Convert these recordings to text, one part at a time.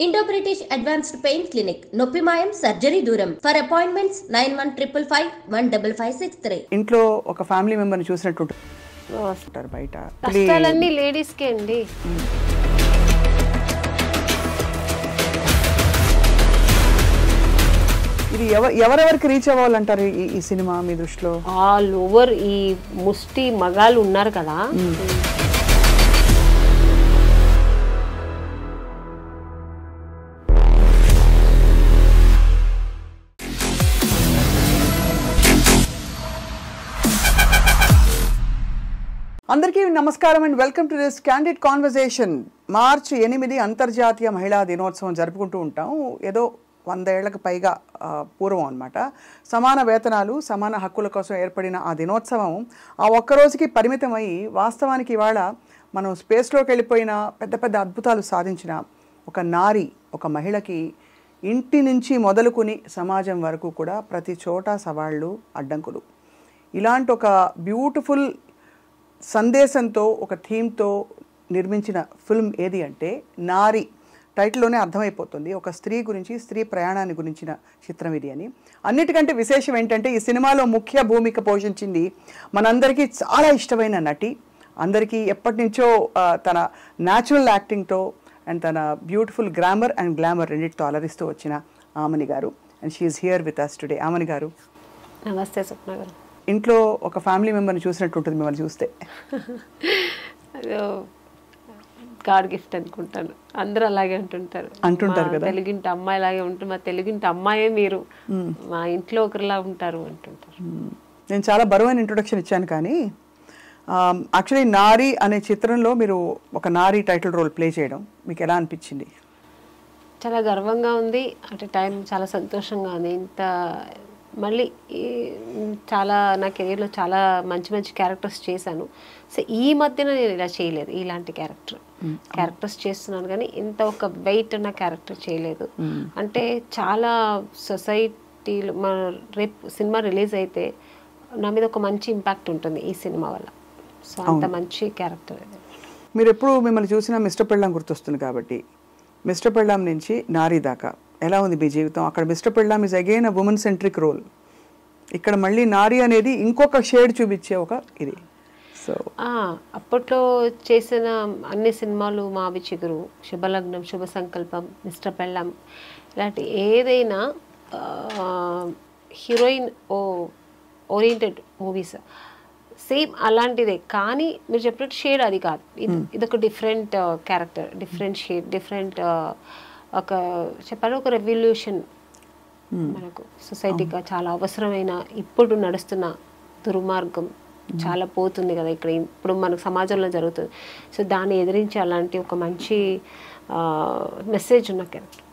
Indo-British Advanced Pain Clinic, Noppimayam Surgery Duram. For appointments 9155515563. ఇంట్లో ఒక family మెంబర్ని చూసినట్టు ఉంటారు బయట. కష్టాలన్నీ లేడీస్కే అండి. ఇది ఎవరెవరికి రీచ్ అవ్వాలంటారు ఈ సినిమా మీ దృష్టిలో? ఆల్ ఓవర్ ఈ ముష్టి మగాళ్ళు ఉన్నారు కదా, అందరికీ నమస్కారం and welcome to this candid conversation. March 8 అంతర్జాతీయ మహిళా దినోత్సవం జరుపుకుంటూ ఉంటాం. ఏదో 100 ఏళ్లకు పైగా పూర్వం అనమాట. సమాన వేతనాలు, సమాన హక్కుల కోసం ఏర్పడిన ఆ దినోత్సవం ఆ ఒక్కరోజుకి పరిమితమై వాస్తవానికి ఇవాళ మనం స్పేస్లోకి వెళ్ళిపోయిన పెద్ద పెద్ద అద్భుతాలు సాధించిన ఒక నారి, ఒక మహిళకి ఇంటి నుంచి మొదలుకుని సమాజం వరకు కూడా ప్రతి చోట సవాళ్ళు, అడ్డంకులు. ఇలాంటి ఒక బ్యూటిఫుల్ సందేశంతో, ఒక థీమ్తో నిర్మించిన ఫిల్మ్ ఏది అంటే నారి. టైటిల్లోనే అర్థమైపోతుంది ఒక స్త్రీ గురించి, స్త్రీ ప్రయాణాన్ని గురించిన చిత్రం ఇది అని. అన్నిటికంటే విశేషం ఏంటంటే ఈ సినిమాలో ముఖ్య భూమిక పోషించింది మనందరికీ చాలా ఇష్టమైన నటి, అందరికీ ఎప్పటి నుంచో తన న్యాచురల్ యాక్టింగ్తో అండ్ తన బ్యూటిఫుల్ గ్రామర్ అండ్ గ్లామర్ రెండింటితో అలరిస్తూ వచ్చిన ఆమని గారు. And she is here with us today. Aamani గారు నమస్తే. స్వప్న గారు, ఇంట్లో ఒక ఫ్యామిలీ మెంబర్ని చూసినట్టు ఉంటుంది మిమ్మల్ని చూస్తే. గాడ్ గిఫ్ట్ అనుకుంటాను. అందరూ అలాగే అంటుంటారు కదా, తెలుగింటి అమ్మాయి లాగే ఉంటుంది, మా తెలుగింటి అమ్మాయే మీరు, మా ఇంట్లో ఒకరిలా ఉంటారు అంటుంటారు. నేను చాలా బరువైన ఇంట్రొడక్షన్ ఇచ్చాను, కానీ యాక్చువల్లీ నారి అనే చిత్రంలో మీరు ఒక నారి టైటిల్ రోల్ ప్లే చేయడం మీకు ఎలా అనిపించింది? చాలా గర్వంగా ఉంది, అట్ టైం చాలా సంతోషంగా ఉంది. ఇంత మళ్ళీ చాలా నా కెరీర్లో చాలా మంచి మంచి క్యారెక్టర్స్ చేశాను. సో ఈ మధ్యన నేను ఇలా చేయలేదు, ఇలాంటి క్యారెక్టర్స్ చేస్తున్నాను, కానీ ఇంత ఒక వెయిట్ ఉన్న క్యారెక్టర్ చేయలేదు. అంటే చాలా సొసైటీలో రేపు సినిమా రిలీజ్ అయితే నా మీద ఒక మంచి ఇంపాక్ట్ ఉంటుంది ఈ సినిమా వల్ల. సో అంత మంచి క్యారెక్టర్. మీరు ఎప్పుడు మిమ్మల్ని చూసినా మిస్టర్ పెళ్ళాం గుర్తొస్తుంది, కాబట్టి మిస్టర్ పెళ్ళాం నుంచి నారి దాకా ఎలా ఉంది మీ జీవితం? అక్కడ mister Pellam is again a woman centric role, ఇక్కడ మళ్ళీ నారి అనేది ఇంకొక షేడ్ చూపించే ఒక ఇది. సో అప్పట్లో చేసిన అన్ని సినిమాలు మావి చిగురు, శుభలగ్నం, శుభ సంకల్పం, మిస్టర్ పెళ్ళాం, ఇలాంటి ఏదైనా హీరోయిన్ ఓరియంటెడ్ మూవీస్ సేమ్ అలాంటిదే, కానీ మీరు చెప్పినట్టు షేడ్ అది కాదు. ఇదొక different character, different shade, different ఒక చెప్పాలి ఒక రెవల్యూషన్ మనకు సొసైటీగా చాలా అవసరమైన. ఇప్పుడు నడుస్తున్న దుర్మార్గం చాలా పోతుంది కదా ఇక్కడ, ఇప్పుడు మనకు సమాజంలో జరుగుతుంది. సో దాన్ని ఎదిరించి అలాంటి ఒక మంచి మెసేజ్ ఉన్న క్యారెక్టర్.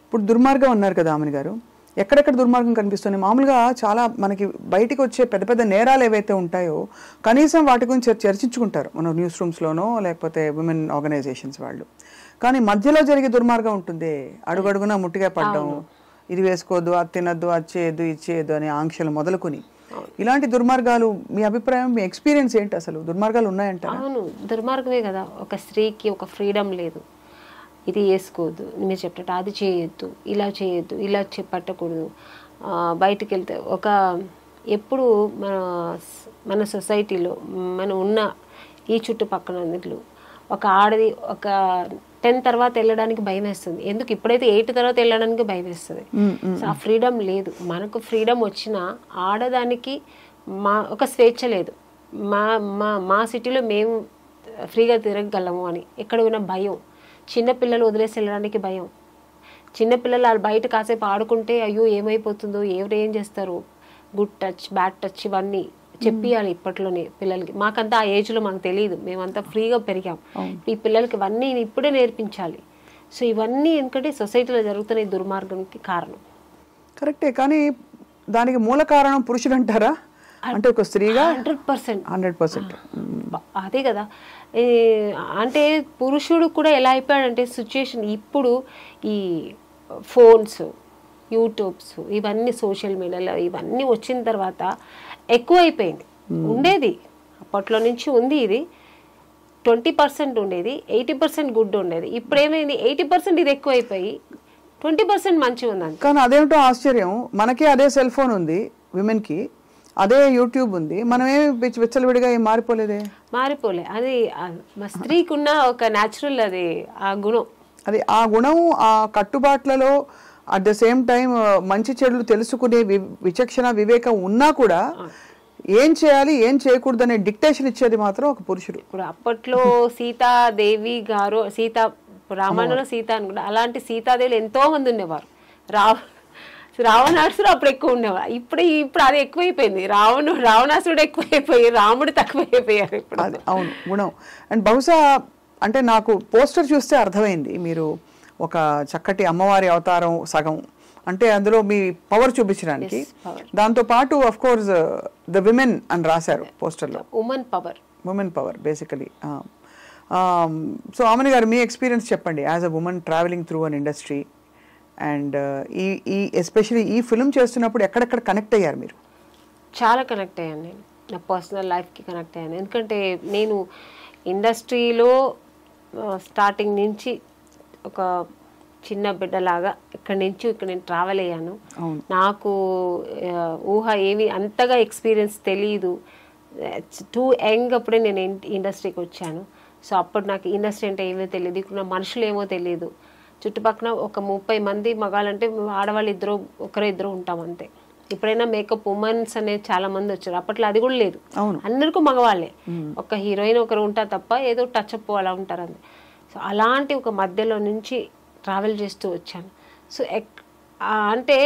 ఇప్పుడు దుర్మార్గం అన్నారు కదా ఆమెని గారు, ఎక్కడెక్కడ దుర్మార్గం కనిపిస్తుంది? మామూలుగా చాలా మనకి బయటికి వచ్చే పెద్ద పెద్ద నేరాలు ఏవైతే ఉంటాయో కనీసం వాటి గురించి చర్చించుకుంటారు మన న్యూస్ రూమ్స్లోనో లేకపోతే విమెన్ ఆర్గనైజేషన్స్ వాళ్ళు, కానీ మధ్యలో జరిగే దుర్మార్గం ఉంటుంది. అడుగడుగునా ముట్టిగా పడ్డం, ఇది వేసుకోవద్దు, అది తినద్దు, అది చేయొద్దు, ఇది చేయొద్దు అనే ఆంక్షలు మొదలుకొని ఇలాంటి దుర్మార్గాలు. మీ అభిప్రాయం, మీ ఎక్స్పీరియన్స్ ఏంటి? అసలు దుర్మార్గాలు ఉన్నాయంటారా? అవును, దుర్మార్గమే కదా. ఒక స్త్రీకి ఒక ఫ్రీడమ్ లేదు, ఇది వేసుకోవద్దు, మీరు చెప్పినట్టు అది చేయొద్దు, ఇలా చేయొద్దు, ఇలా పట్టకూడదు. బయటికి వెళ్తే ఒక ఎప్పుడు మన సొసైటీలో మనం ఉన్న ఈ చుట్టుపక్కల అన్నిట్లు ఒక ఆడది ఒక 10 తర్వాత వెళ్ళడానికి భయం వేస్తుంది. ఎందుకు? ఇప్పుడైతే 8 తర్వాత వెళ్ళడానికి భయం వేస్తుంది. సో ఆ ఫ్రీడమ్ లేదు. మనకు ఫ్రీడమ్ వచ్చినా ఆడదానికి ఒక స్వేచ్ఛ లేదు. మా సిటీలో మేము ఫ్రీగా తిరగగలము అని ఎక్కడ ఉన్న భయం. చిన్నపిల్లలు వదిలేసి వెళ్ళడానికి భయం. చిన్నపిల్లలు వాళ్ళు బయట కాసేపు ఆడుకుంటే అయ్యో ఏమైపోతుందో, ఎవరు ఏం చేస్తారు, గుడ్ టచ్, బ్యాడ్ టచ్ ఇవన్నీ చెప్పియాలి ఇప్పట్లోనే పిల్లలకి. మాకంతా ఆ ఏజ్లో మాకు తెలియదు, మేమంతా ఫ్రీగా పెరిగాం. ఈ పిల్లలకి ఇవన్నీ ఇప్పుడే నేర్పించాలి. సో ఇవన్నీ ఎందుకంటే సొసైటీలో జరుగుతున్న ఈ దుర్మార్గంకి కారణం. కరెక్టే, కానీ దానికి మూల కారణం పురుషుడు అంటారా? అంటే ఒక స్త్రీగా 100% అదే కదా. అంటే పురుషుడు కూడా ఎలా అయిపోయాడంటే సిచ్యుయేషన్ ఇప్పుడు ఈ ఫోన్స్, యూట్యూబ్స్, ఇవన్నీ సోషల్ మీడియాలో ఇవన్నీ వచ్చిన తర్వాత ఎక్కువ అయిపోయింది. ఉండేది అప్పట్లో నుంచి ఉంది, ఇది 20% ఉండేది, 80% గుడ్ ఉండేది. ఇప్పుడు ఏమైంది, 80% ఇది ఎక్కువైపోయి 20% మంచిగా ఉందండి. కానీ అదేమిటో ఆశ్చర్యం, మనకే అదే సెల్ ఫోన్ ఉంది, విమెన్కి అదే యూట్యూబ్ ఉంది, మనమేమి విచ్చలవిడిగా ఏం మారిపోలేదే. అది మా స్త్రీకి ఉన్న ఒక న్యాచురల్ అది ఆ గుణం. అది ఆ గుణం, ఆ కట్టుబాట్లలో అట్ ద సేమ్ టైం మంచి చెడులు తెలుసుకునే విచక్షణ వివేకం ఉన్నా కూడా ఏం చేయాలి ఏం చేయకూడదు అనే డిక్టేషన్ ఇచ్చేది మాత్రం ఒక పురుషుడు. ఇప్పుడు అప్పట్లో సీతాదేవి గారు, రామాయణంలో సీత అనుకుంటా, అలాంటి సీతాదేవులు ఎంతో మంది ఉండేవారు. రావణాసుడు అప్పుడు ఎక్కువ ఉండేవారు. ఇప్పుడు అది ఎక్కువైపోయింది. రావణాసుడు ఎక్కువైపోయి రాముడు తక్కువైపోయారు ఇప్పుడు. అది అవును గుణం. అండ్ బహుశా అంటే నాకు పోస్టర్ చూస్తే అర్థమైంది, మీరు ఒక చక్కటి అమ్మవారి అవతారం సగం, అంటే అందులో మీ పవర్ చూపించడానికి, దాంతో పాటు ఆఫ్ కోర్స్ ద విమెన్ అని రాశారు పోస్టర్లో. Women power basically. సో ఆమెని గారు మీ ఎక్స్పీరియన్స్ చెప్పండి as a women travelling through an industry, and ఈ ఎస్పెషలీ ఈ ఫిల్మ్ చేస్తున్నప్పుడు ఎక్కడెక్కడ కనెక్ట్ అయ్యారు మీరు? చాలా కనెక్ట్ అయ్యాను నేను, నా పర్సనల్ లైఫ్కి కనెక్ట్ అయ్యాను. ఎందుకంటే నేను ఇండస్ట్రీలో స్టార్టింగ్ నుంచి ఒక చిన్న బిడ్డలాగా ఇక్కడ నేను ట్రావెల్ అయ్యాను. నాకు ఊహ ఏమి అంతగా ఎక్స్పీరియన్స్ తెలియదు. టూ యంగ్ అప్పుడే నేను ఇండస్ట్రీకి వచ్చాను. సో అప్పుడు నాకు ఇండస్ట్రీ అంటే ఏమో తెలియదు, ఇక్కడ మనుషులు ఏమో తెలియదు. చుట్టుపక్కల ఒక 30 మంది మగాళ్ళంటే ఆడవాళ్ళు ఒకరిద్దరు ఉంటాం అంతే. ఇప్పుడైనా మేకప్ ఉమెన్స్ అనేది చాలా మంది వచ్చారు, అప్పట్లో అది కూడా లేదు. అందరికీ మగవాళ్ళే, ఒక హీరోయిన్ ఒకరు ఉంటారు తప్ప ఏదో టచ్ అప్ అలా ఉంటారు అంతే. సో అలాంటి ఒక మధ్యలో నుంచి ట్రావెల్ చేస్తూ వచ్చాను. సో అంటే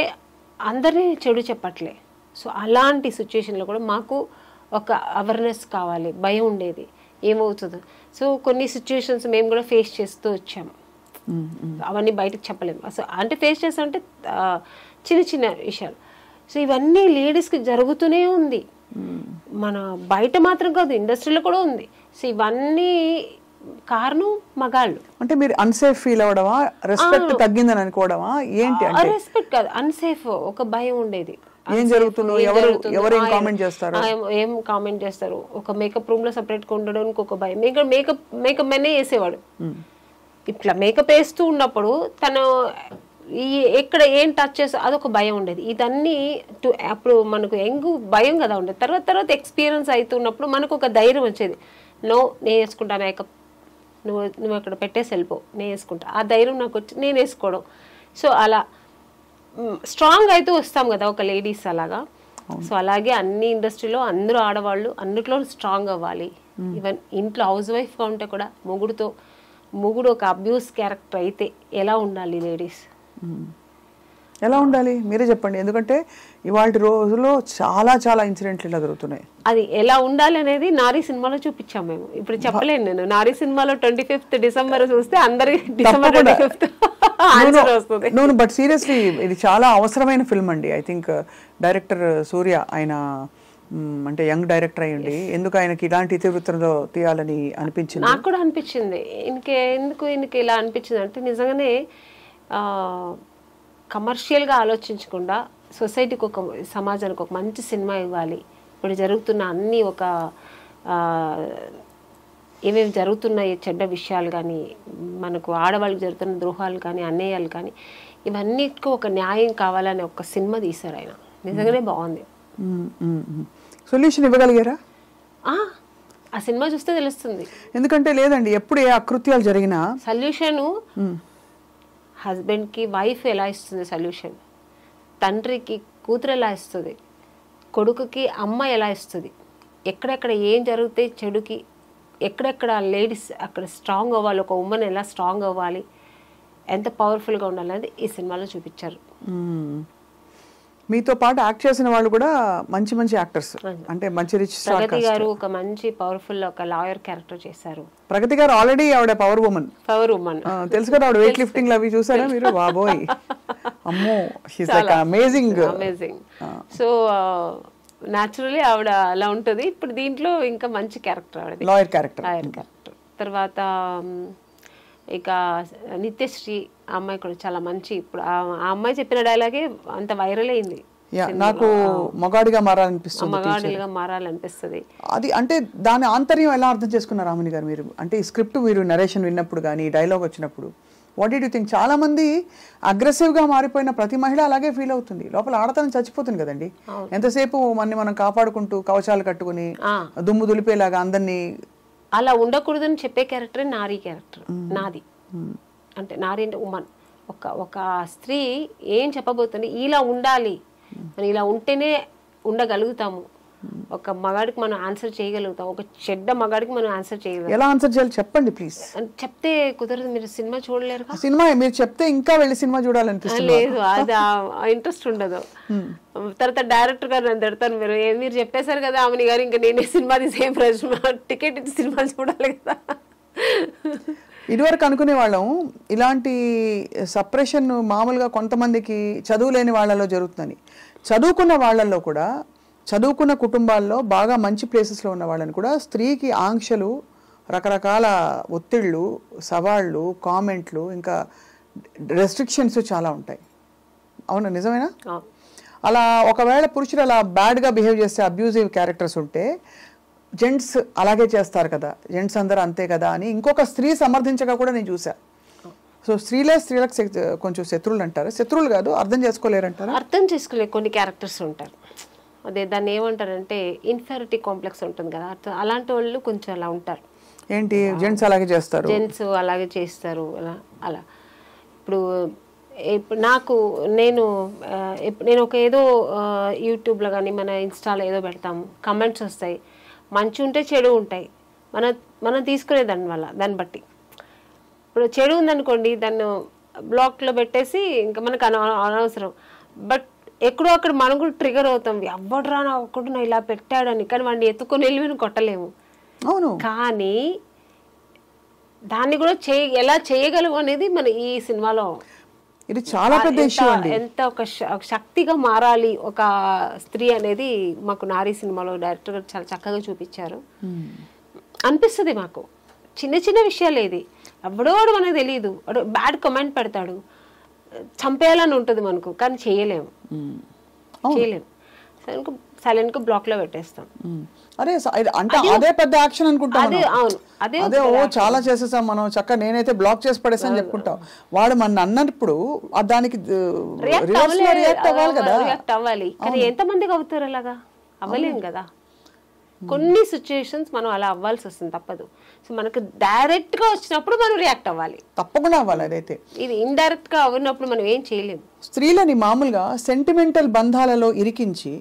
అందరినీ చెడు చెప్పట్లే. సో అలాంటి సిచ్యుయేషన్లో కూడా మాకు ఒక అవేర్నెస్ కావాలి, భయం ఉండేది ఏమవుతుందో. సో కొన్ని సిచ్యుయేషన్స్ మేము కూడా ఫేస్ చేస్తూ వచ్చాము, అవన్నీ బయటకు చెప్పలేము. అసలు అంటే ఫేస్ చేస్తామంటే చిన్న చిన్న విషయాలు. సో ఇవన్నీ లేడీస్కి జరుగుతూనే ఉంది, మన బయట మాత్రం కాదు ఇండస్ట్రీలో కూడా ఉంది. సో ఇవన్నీ కారణం మగాళ్ళు. అంటే మీరు అన్సేఫ్ ఫీల్ అవడమా, రెస్పెక్ట్ తగ్గిందని అనుకోవడమా ఏంటి? రెస్పెక్ట్ కాదు, అన్సేఫ్, ఒక భయం ఉండేది. ఏం జరుగుతుందో, ఎవరు ఏం కామెంట్ చేస్తారు, ఒక మేకప్ రూమ్ లో సపరేట్ గా ఉండడానికి ఒక భయం. మేకప్ మెనే వేసేవాడు. ఇట్లా మేకప్ వేస్తూ ఉన్నప్పుడు తను ఎక్కడ ఏం టచ్ చేస్తా అదొక భయం ఉండేది. ఇదన్నీ అప్పుడు మనకు భయం కదా ఉండేది. తర్వాత ఎక్స్పీరియన్స్ అవుతున్నప్పుడు మనకు ఒక ధైర్యం వచ్చేది. నేను వేసుకుంటా మేకప్, నువ్వు అక్కడ పెట్టేసి వెళ్ళిపో, నేను వేసుకుంటా. ఆ ధైర్యం నాకు వచ్చి నేను వేసుకోవడం. సో అలా స్ట్రాంగ్ అయితే వస్తాం కదా ఒక లేడీస్ అలాగా. సో అలాగే అన్ని ఇండస్ట్రీలో అందరూ ఆడవాళ్ళు అన్నిట్లో స్ట్రాంగ్ అవ్వాలి. ఈవెన్ ఇంట్లో హౌస్ వైఫ్గా ఉంటే కూడా మొగుడు ఒక అబ్యూస్ క్యారెక్టర్ అయితే ఎలా ఉండాలి లేడీస్, ఎలా ఉండాలి మీరే చెప్పండి. ఎందుకంటే ఇవాళ రోజుల్లో చాలా చాలా ఇన్సిడెంట్లు ఇలా జరుగుతున్నాయి. అది ఎలా ఉండాలి అనేది నారీ సినిమాలో చూపించాం మేము. ఇప్పుడు చెప్పలేను నేను. నారీ సినిమాలో 25th డిసెంబర్ చూస్తే అందరికి డిసెంబర్ 25th ఆన్సర్ వస్తుంది. బట్ సీరియస్లీ ఇది చాలా అవసరమైన ఫిల్మ్ అండి. ఐ థింక్ డైరెక్టర్ సూర్య, ఆయన అంటే యంగ్ డైరెక్టర్ అయ్యండి, ఎందుకు ఆయనకి ఇలాంటి ఇతివృత్తంలో తీయాలని అనిపించింది? నాకు కూడా అనిపించింది. ఎందుకు ఇలా అనిపించింది అంటే నిజంగానే కమర్షియల్గా ఆలోచించకుండా సొసైటీకి సమాజానికి ఒక మంచి సినిమా ఇవ్వాలి. ఇప్పుడు జరుగుతున్న అన్ని ఏమేమి జరుగుతున్నాయి చెడ్డ విషయాలు కానీ, మనకు ఆడవాళ్ళకి జరుగుతున్న ద్రోహాలు కానీ, అన్యాయాలు కానీ, ఇవన్నిటికీ ఒక న్యాయం కావాలని ఒక సినిమా తీశారు ఆయన. నిజంగానే బాగుంది. సొల్యూషన్ ఇవ్వగలిగారా? ఆ సినిమా చూస్తే తెలుస్తుంది. ఎందుకంటే లేదండి, ఎప్పుడు ఏ అకృత్యాలు జరిగినా సొల్యూషన్ హస్బెండ్కి వైఫ్ ఎలా ఇస్తుంది సొల్యూషన్, తండ్రికి కూతురు ఎలా ఇస్తుంది, కొడుకుకి అమ్మ ఎలా ఇస్తుంది, ఎక్కడెక్కడ ఏం జరిగితే చెడుకి ఎక్కడెక్కడ లేడీస్ అక్కడ స్ట్రాంగ్ అవ్వాలి, ఒక ఉమెన్ ఎలా స్ట్రాంగ్ అవ్వాలి, ఎంత పవర్ఫుల్గా ఉండాలి అనేది ఈ సినిమాలో చూపించారు. మీతో పాటు యాక్ట్ చేసిన వాళ్ళు కూడా మంచి మంచి యాక్టర్స్, అంటే మంచి రిచ్ స్టార్. ప్రగతి గారు ఒక మంచి పవర్ఫుల్ ఒక లాయర్ క్యారెక్టర్ చేశారు. ప్రగతి గారు ఆల్రెడీ ఆవిడ పవర్ ఉమెన్ తెలుసు కదా, ఆవిడ వెయిట్ లిఫ్టింగ్ అవి చూసారా మీరు? బాబోయ్, అమ్మో, she's like amazing. So naturally ఆవిడ అలా ఉంటుంది. ఇప్పుడు దీంట్లో ఇంకా మంచి క్యారెక్టర్ ఆవిడ, లాయర్ క్యారెక్టర్. తర్వాత ఇక నిత్యశ్రీ ఆ అమ్మాయి కూడా చాలా మంచి. ఇప్పుడు ఆ అమ్మాయి చెప్పిన డైలాగే అంత వైరల్ అయింది. నాకు మగాడిగా మారాలనిపిస్తుంది, మగాడిగా మారాలనిపిస్తుంది. అది అంటే దాని ఆంతర్యం ఎలా అర్థం చేసుకున్నారు రామిని గారు మీరు? అంటే ఈ స్క్రిప్ట్ మీరు నరేషన్ విన్నప్పుడు కానీ డైలాగ్ వచ్చినప్పుడు వాట్ డిడ్ యూ థింక్? చాలా మంది అగ్రెసివ్గా మారిపోయిన ప్రతి మహిళ అలాగే ఫీల్ అవుతుంది, లోపల ఆడతనం చచ్చిపోతుంది కదండి. ఎంతసేపు మనం కాపాడుకుంటూ కవచాలు కట్టుకుని దుమ్ము దులిపేలాగా అందరినీ. అలా ఉండకూడదని చెప్పే క్యారెక్టర్ నారీ క్యారెక్టర్ నాది. అంటే నారీ అంటే ఉమన్. ఒక స్త్రీ ఏం చెప్పబోతుంది, ఇలా ఉండాలి, మనం ఇలా ఉంటేనే ఉండగలుగుతాము, ఒక మగాడికి మనం ఆన్సర్ చేయగలుగుతాం, ఒక చెడ్డ మగాడికి మనం ఆన్సర్ చేయగలుగుతాం. ఎలా ఆన్సర్ చేయాలి చెప్పండి ప్లీజ్. చెప్తే కుదరదు, మీరు సినిమా చూడలేరు. సినిమా మీరు చెప్తే ఇంకా వెళ్ళి సినిమా చూడాలనిపిస్తుంది. లేదు, అది ఇంట్రెస్ట్ ఉండదు. తర్వాత డైరెక్టర్ గారు నన్ను తిడతారు, మీరు చెప్పేశారు కదా ఆమెని గారు, ఇంకా నేనే సినిమా తీసే ప్రశ్న, టికెట్ ఇచ్చి సినిమా చూడాలి కదా. ఇదివరకు అనుకునే వాళ్ళం ఇలాంటి సప్రెషన్ మామూలుగా కొంతమందికి చదువు లేని వాళ్ళలో జరుగుతుందని. చదువుకున్న వాళ్ళల్లో కూడా, చదువుకున్న కుటుంబాల్లో బాగా మంచి ప్లేసెస్లో ఉన్న వాళ్ళని కూడా స్త్రీకి ఆంక్షలు, రకరకాల ఒత్తిళ్ళు, సవాళ్ళు, కామెంట్లు, ఇంకా రెస్ట్రిక్షన్స్ చాలా ఉంటాయి. అవునా, నిజమేనా? అలా ఒకవేళ పురుషులు అలా బ్యాడ్గా బిహేవ్ చేస్తే, అబ్యూజివ్ క్యారెక్టర్స్ ఉంటే జెంట్స్ అలాగే చేస్తారు కదా, జెంట్స్ అందరూ అంతే కదా అని ఇంకొక స్త్రీ సమర్థించగా కూడా నేను చూసా. సో స్త్రీలకు కొంచెం శత్రువులు అంటారు, శత్రువులు కాదు, అర్థం చేసుకోలేరు అంటారు. అర్థం చేసుకోలేరు కొన్ని క్యారెక్టర్స్ ఉంటారు. అదే దాన్ని ఏమంటారంటే ఇన్ఫెరిటీ కాంప్లెక్స్ ఉంటుంది కదా, అలాంటి వాళ్ళు కొంచెం అలా ఉంటారు. ఏంటి, జెంట్స్ అలాగే చేస్తారు, జెంట్స్ అలాగే చేస్తారు అలా. ఇప్పుడు నేను ఒక ఏదో యూట్యూబ్లో కానీ మన ఇన్స్టాలో ఏదో పెడతాము, కమెంట్స్ వస్తాయి, మంచి ఉంటే చెడు ఉంటాయి, మనం తీసుకునే దాన్ని బట్టి. ఇప్పుడు చెడు ఉందనుకోండి, దాన్ని బ్లాక్లో పెట్టేసి ఇంకా మనకు అనవసరం. బట్ ఎక్కడో అక్కడ మనం కూడా ట్రిగర్ అవుతాం, ఎవడరా ఒకడు ఇలా పెట్టాడని. కానీ వాడిని ఎత్తుకొని వెళ్ళి కొట్టలేము. అవును, కానీ దాన్ని కూడా ఎలా చేయగలము అనేది మన ఈ సినిమాలో ఇది చాలా పెద్ద ఇష్యూ అండి. ఎంత ఒక శక్తిగా మారాలి ఒక స్త్రీ అనేది మాకు నారీ సినిమాలో డైరెక్టర్ గారు చాలా చక్కగా చూపించారు. అనిపిస్తుంది మాకు చిన్న చిన్న విషయాలు, ఏది ఎవడోడు మనకు తెలియదు, బ్యాడ్ కమెంట్ పెడతాడు, చంపేయాలని ఉంటుంది మనకు, కానీ చేయలేము. సైలెంట్ గా బ్లాక్ లో పెట్టేస్తాం. అరే అంటే అదే పెద్ద యాక్షన్ అనుకుంటాం. అదే చాలా చేసేసాం మనం, చక్కగా నేనైతే బ్లాక్ చేసి పడేసాను చెప్పుకుంటాం. వాడు మన అన్నప్పుడు దానికి రియాక్ట్ అవ్వాలి. కానీ ఎంతమందికి అవుతారు అలాగా? అవ్వలేం కదా. కొన్ని సిచ్యుయేషన్స్ మనం అలా అవ్వాల్సి వస్తుంది, తప్పదు. సో మనకు డైరెక్ట్ గా వచ్చినప్పుడు మనం రియాక్ట్ అవ్వాలి, తప్పకుండా అవ్వాలి. అదైతే ఇది ఇండైరెక్ట్ గా అవ్వనప్పుడు మనం ఏం చేయలేము. స్త్రీలని మామూలుగా sentimental బంధాలలో ఇరికించి,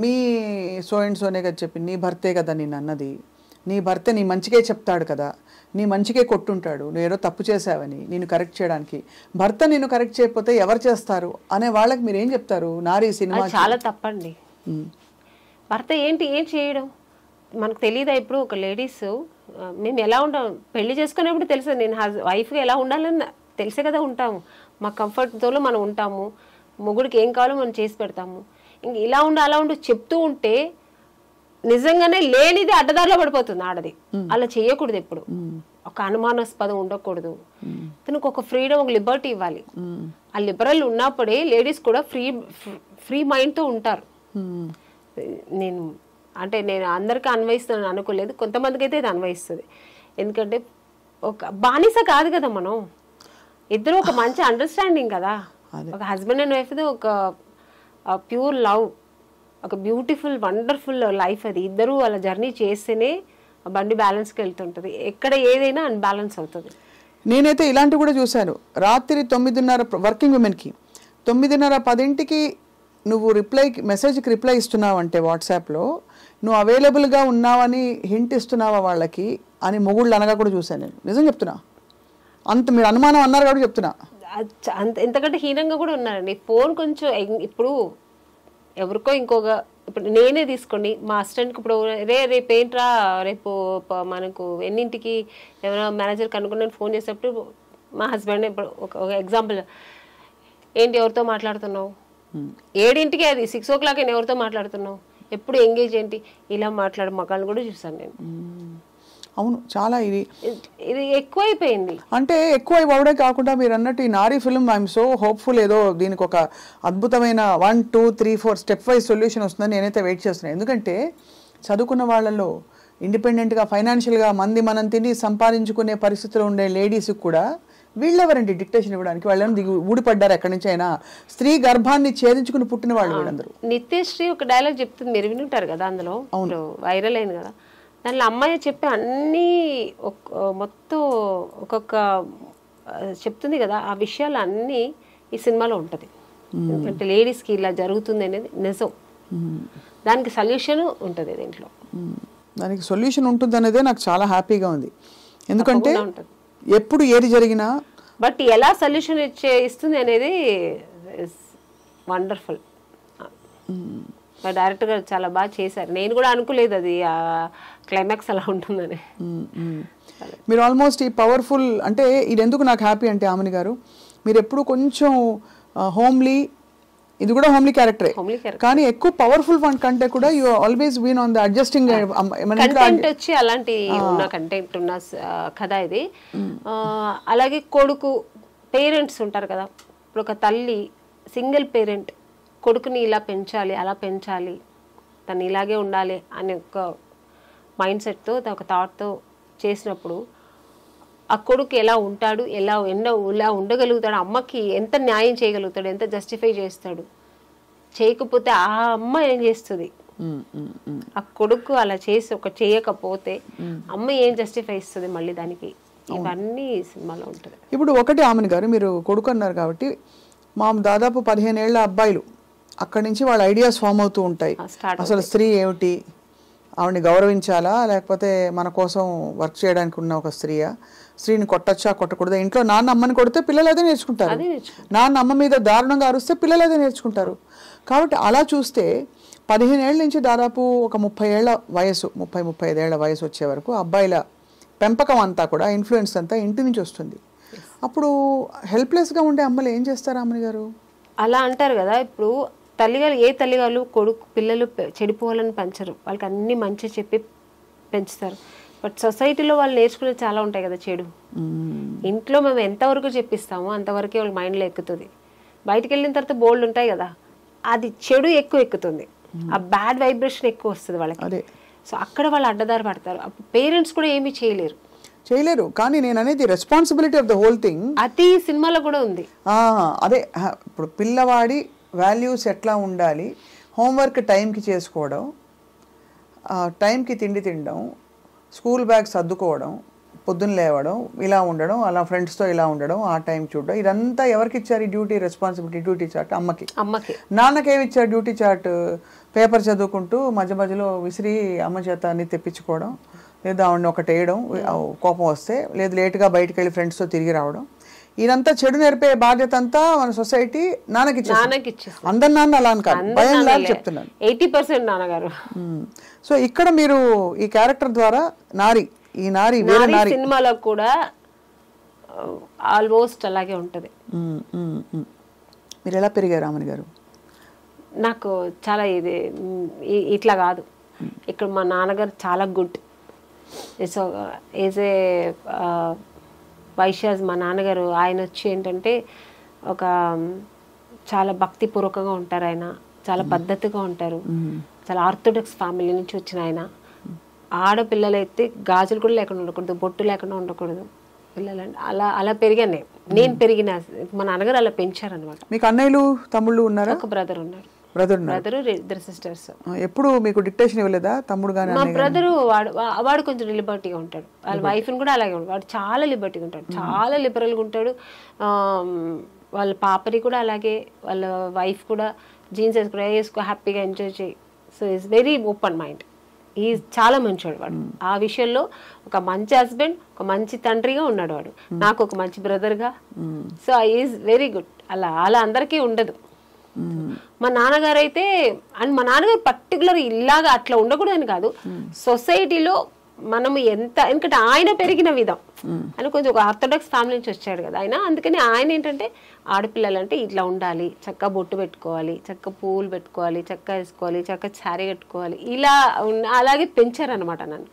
me so and Soane కదా చెప్పి, నీ భర్తే కదా నేను అన్నది, నీ భర్త నీ మంచికే చెప్తాడు కదా, నీ మంచికే కొట్టుంటాడు, నువ్వు ఏదో తప్పు చేసావని నేను కరెక్ట్ చేయడానికి, భర్త నేను కరెక్ట్ చేయకపోతే ఎవరు చేస్తారు అనే వాళ్ళకి మీరు ఏం చెప్తారు? నారీ సినిమా చాలా తప్పండి. భర్త ఏం చేయడం మనకు తెలియదా? ఇప్పుడు ఒక లేడీస్ మేము ఎలా ఉంటాం, పెళ్లి చేసుకునేప్పుడు తెలుసు, నేను వైఫ్గా ఎలా ఉండాలని తెలిసే కదా ఉంటాము. మా కంఫర్ట్ జోన్లో మనం ఉంటాము, మొగుడికి ఏం కావాలో మనం చేసి పెడతాము. ఇంక ఇలా ఉండు అలా ఉండు చెప్తూ ఉంటే నిజంగానే లేనిది అడ్డదారిలో పడిపోతుంది ఆడది. అలా చేయకూడదు, ఎప్పుడు ఒక అనుమానాస్పదం ఉండకూడదు. తనకు ఒక ఫ్రీడమ్, ఒక లిబర్టీ ఇవ్వాలి. ఆ లిబరల్ ఉన్నప్పుడే లేడీస్ కూడా ఫ్రీ మైండ్తో ఉంటారు. నేను అందరికీ అన్వయిస్తున్నాను అనుకోలేదు, కొంతమందికి అయితే ఇది అన్వయిస్తుంది. ఎందుకంటే ఒక బానిస కాదు కదా మనం, ఇద్దరు ఒక మంచి అండర్స్టాండింగ్ కదా. ఒక హస్బెండ్ అండ్ వైఫ్ ఒక ప్యూర్ లవ్, ఒక బ్యూటిఫుల్ వండర్ఫుల్ లైఫ్. అది ఇద్దరు అలా జర్నీ చేస్తేనే బండి బ్యాలెన్స్కి వెళ్తుంటుంది. ఎక్కడ ఏదైనా అన్బ్యాలెన్స్ అవుతుంది. నేనైతే ఇలాంటివి కూడా చూశాను. రాత్రి 9:30 వర్కింగ్ ఉమెన్కి 9:30-10కి నువ్వు మెసేజ్కి రిప్లై ఇస్తున్నావు అంటే వాట్సాప్లో నువ్వు అవైలబుల్గా ఉన్నావని హింట్ ఇస్తున్నావా వాళ్ళకి అని మొగుళ్ళు అనగా కూడా చూశాను నేను. నిజం చెప్తున్నా, అంత మీరు అనుమానం అన్నారు కాబట్టి చెప్తున్నా. ఎంతకంటే హీనంగా కూడా ఉన్నారండి. ఫోన్ కొంచెం ఇప్పుడు ఎవరికో ఇప్పుడు నేనే తీసుకోండి, మా అసిస్టెంట్కి ఇప్పుడు రేపు ఏంట్రా, రేపు మనకు ఎన్నింటికి ఎవరైనా మేనేజర్కి అనుకున్నాను ఫోన్ చేసేటప్పుడు మా హస్బెండ్ ఇప్పుడు ఒక ఎగ్జాంపుల్, ఏంటి ఎవరితో మాట్లాడుతున్నావు, 7ంటికి అది 6 o'clock ఎవరితో మాట్లాడుతున్నావు, ఎప్పుడు ఎంగేజ్ ఏంటి, ఇలా మాట్లాడే మగాళ్ళని కూడా చూసాను నేను. అవును, చాలా ఇది ఎక్కువైపోయింది. అంటే ఎక్కువ అవడే కాకుండా మీరు అన్నట్టు ఈ నారీ ఫిల్మ్ ఐఎమ్ సో హోప్ఫుల్ ఏదో దీనికి ఒక అద్భుతమైన 1, 2, 3, 4 స్టెప్ వైజ్ సొల్యూషన్ వస్తుందని నేనైతే వెయిట్ చేస్తున్నాను. ఎందుకంటే చదువుకున్న వాళ్ళలో ఇండిపెండెంట్గా ఫైనాన్షియల్గా మనం తిని సంపాదించుకునే పరిస్థితిలో ఉండే లేడీస్కి కూడా వీళ్ళెవరండి డిక్టేషన్ ఇవ్వడానికి? వాళ్ళని ఊడిపడ్డారు ఎక్కడి నుంచి అయినా. స్త్రీ గర్భాన్ని ఛేదించుకుని పుట్టిన వాళ్ళు వీళ్ళందరూ. నిత్యశ్రీ ఒక డైలాగ్ చెప్తుంది, మీరు వినుంటారు కదా, అందులో వైరల్ అయింది కదా. దానిలో అమ్మాయి చెప్పే అన్నీ మొత్తం ఒక్కొక్క చెప్తుంది కదా, ఆ విషయాలు అన్నీ ఈ సినిమాలో ఉంటుంది. ఎందుకంటే లేడీస్కి ఇలా జరుగుతుంది అనేది నిజం, దానికి సొల్యూషన్ ఉంటుంది దీంట్లో. దానికి సొల్యూషన్ ఉంటుంది అనేదే నాకు చాలా హ్యాపీగా ఉంది. ఎందుకంటే ఎప్పుడు ఏది జరిగినా బట్ ఎలా సొల్యూషన్ ఇస్తుంది అనేది వండర్ఫుల్. డైరెక్టర్ గారు చాలా బాగా చేశారు. నేను కూడా అనుకోలేదు అది క్లైమాక్స్ అలా ఉంటుందని. మీరు ఆల్మోస్ట్ ఈ పవర్ఫుల్ అంటే ఇది ఎందుకు నాకు హ్యాపీ అంటే ఆమెని గారు, మీరు ఎప్పుడు కొంచెం హోమ్లీ, ఇది కూడా హోమ్లీ క్యారెక్టరే, కానీ ఎక్కువ పవర్ఫుల్ వన్ కంటే కూడా you always been on the adjusting content వచ్చి అలాంటి ఉన్న కంటెంట్ ఉన్న కథ ఇది. అలాగే కొడుకు పేరెంట్స్ ఉంటారు కదా, ఇప్పుడు ఒక తల్లి సింగిల్ పేరెంట్ కొడుకుని ఇలా పెంచాలి, అలా పెంచాలి, తను ఇలాగే ఉండాలి అనే ఒక మైండ్ సెట్తో, ఒక థాట్తో చేసినప్పుడు ఆ కొడుకు ఎలా ఉంటాడు, ఇలా ఉండగలుగుతాడు, అమ్మకి ఎంత న్యాయం చేయగలుగుతాడు, ఎంత జస్టిఫై చేస్తాడు, చేయకపోతే ఆ అమ్మ ఏం చేస్తుంది, ఆ కొడుకు అలా చేయకపోతే అమ్మ ఏం జస్టిఫై ఇస్తుంది మళ్ళీ దానికి, ఇవన్నీ సినిమాలో ఉంటుంది. ఇప్పుడు ఒకటి ఆమెను గారు మీరు కొడుకు అన్నారు కాబట్టి దాదాపు 15 ఏళ్ల అబ్బాయిలు అక్కడి నుంచి వాళ్ళ ఐడియాస్ ఫామ్ అవుతూ ఉంటాయి. అసలు స్త్రీ ఏమిటి, ఆవిడని గౌరవించాలా లేకపోతే మన కోసం వర్క్ చేయడానికి ఉన్న ఒక స్త్రీని కొట్టచ్చా కొట్టకూడదా, ఇంట్లో నాన్న అమ్మని కొడితే పిల్లలు అదే నేర్చుకుంటారు, నాన్న అమ్మ మీద దారుణంగా అరుస్తే పిల్లలు అదే నేర్చుకుంటారు. కాబట్టి అలా చూస్తే 15 ఏళ్ళ నుంచి దాదాపు ఒక 30 ఏళ్ల వయసు, 35 ఏళ్ల వయసు వచ్చే వరకు అబ్బాయిల పెంపకం అంతా కూడా ఇన్ఫ్లుయెన్స్ అంతా ఇంటి నుంచి వస్తుంది. అప్పుడు హెల్ప్లెస్గా ఉండే అమ్మలు ఏం చేస్తారు అమ్మని గారు? అలా అంటారు కదా, ఇప్పుడు ఏ తల్లిగారు పిల్లలు చెడిపోవాలని పెంచరు, వాళ్ళకి అన్ని మంచి చెప్పి పెంచుతారు. బట్ సొసైటీలో వాళ్ళు నేర్చుకునేది చాలా ఉంటాయి కదా చెడు. ఇంట్లో మేము ఎంతవరకు చెప్పిస్తామో అంతవరకే వాళ్ళ మైండ్లో ఎక్కుతుంది. బయటకు వెళ్ళిన తర్వాత బోల్డ్ ఉంటాయి కదా, అది చెడు ఎక్కువ ఎక్కుతుంది, ఆ బ్యాడ్ వైబ్రేషన్ ఎక్కువ వస్తుంది వాళ్ళకి. సో అక్కడ వాళ్ళు అడ్డదారి పడతారు. అప్పుడు పేరెంట్స్ కూడా ఏమీ చేయలేరు. కానీ నేను అనేది responsibility of the whole thing అది సినిమాలో కూడా ఉంది. అదే ఇప్పుడు పిల్లవాడి వాల్యూస్ ఎట్లా ఉండాలి, హోంవర్క్ టైంకి చేసుకోవడం, టైంకి తిండి తినడం, స్కూల్ బ్యాగ్ సర్దుకోవడం, పొద్దున్న లేవడం, ఇలా ఉండడం, అలా ఫ్రెండ్స్తో ఇలా ఉండడం, ఆ టైం చూడడం, ఇదంతా ఎవరికి ఇచ్చారు ఈ డ్యూటీ రెస్పాన్సిబిలిటీ? డ్యూటీ చార్ట్ అమ్మకి. నాన్నకేమి ఇచ్చారు డ్యూటీ చార్ట్? పేపర్ చదువుకుంటూ మధ్య మధ్యలో విసిరి అమ్మ చేత అన్ని తెప్పించుకోవడం, లేదా ఆవిడని ఒకటి వేయడం కోపం వస్తే, లేదు లేటుగా బయటకు వెళ్ళి ఫ్రెండ్స్తో తిరిగి రావడం, ఇదంతా చెడు నేర్పే బాధ్యత అంతా మన సొసైటీ నాన్నకి ఇచ్చేస్తుంది. అందరి నాన్న అలా అని కాదు, భయం లాగా చెప్తున్నాను, 80% నాన్నగారు. సో ఇక్కడ మీరు ఈ క్యారెక్టర్ ద్వారా ఈ నారి సినిమాలో కూడా ఆల్మోస్ట్ అలాగే ఉంటది. మీరు ఎలా పెరిగారు రామని గారు? నాకు చాలా ఇట్లా కాదు, ఇక్కడ మా నాన్నగారు చాలా good. So is a Vaishyas మా నాన్నగారు. ఆయన వచ్చి ఏంటంటే ఒక చాలా భక్తిపూర్వకంగా ఉంటారు, ఆయన చాలా పద్ధతిగా ఉంటారు, చాలా ఆర్థోడాక్స్ ఫ్యామిలీ నుంచి వచ్చిన ఆయన. ఆడపిల్లలైతే గాజులు కూడా లేకుండా ఉండకూడదు, బొట్టు లేకుండా ఉండకూడదు పిల్లలంటే. అలా పెరిగాను నేను పెరిగిన. మా నాన్నగారు అలా పెంచారనమాట. మీకు అన్నయ్యలు తమ్ముళ్ళు ఉన్నారా? ఒక బ్రదర్ ఉన్నారు. Brother 2 sisters. ఎప్పుడు మీకు డిక్టేషన్ ఇవ్వలేదా తమ్ముడు గాని? మా బ్రదరు వాడు కొంచెం లిబర్టీగా ఉంటాడు, వాళ్ళ వైఫ్ని కూడా అలాగే ఉంటాడు. వాడు చాలా లిబర్టీగా ఉంటాడు, చాలా లిబరల్గా ఉంటాడు. వాళ్ళ పాపని కూడా అలాగే, వాళ్ళ వైఫ్ కూడా జీన్స్ వేసుకో హ్యాపీగా ఎంజాయ్ చేయి. So is very open mind. ఈ చాలా మంచివాడు వాడు. ఆ విషయంలో ఒక మంచి హస్బెండ్, ఒక మంచి తండ్రిగా ఉన్నాడు వాడు. నాకు ఒక మంచి బ్రదర్గా. So is very good. అలా అందరికీ ఉండదు. మా నాన్నగారు అయితే, అండ్ మా నాన్నగారు పర్టికులర్ ఇలాగా అట్లా ఉండకూడదని కాదు, సొసైటీలో మనము ఎంత, ఎందుకంటే ఆయన పెరిగిన విధం ఆయన కొంచెం ఒక ఆర్థోడాక్స్ ఫ్యామిలీ నుంచి వచ్చాడు కదా ఆయన. అందుకని ఆయన ఏంటంటే ఆడపిల్లలు అంటే ఇట్లా ఉండాలి, చక్కగా బొట్టు పెట్టుకోవాలి, చక్కగా పువ్వులు పెట్టుకోవాలి, చక్కగా వేసుకోవాలి, చక్కగా శారీ కట్టుకోవాలి, ఇలా అలాగే పెంచారనమాట నన్ను.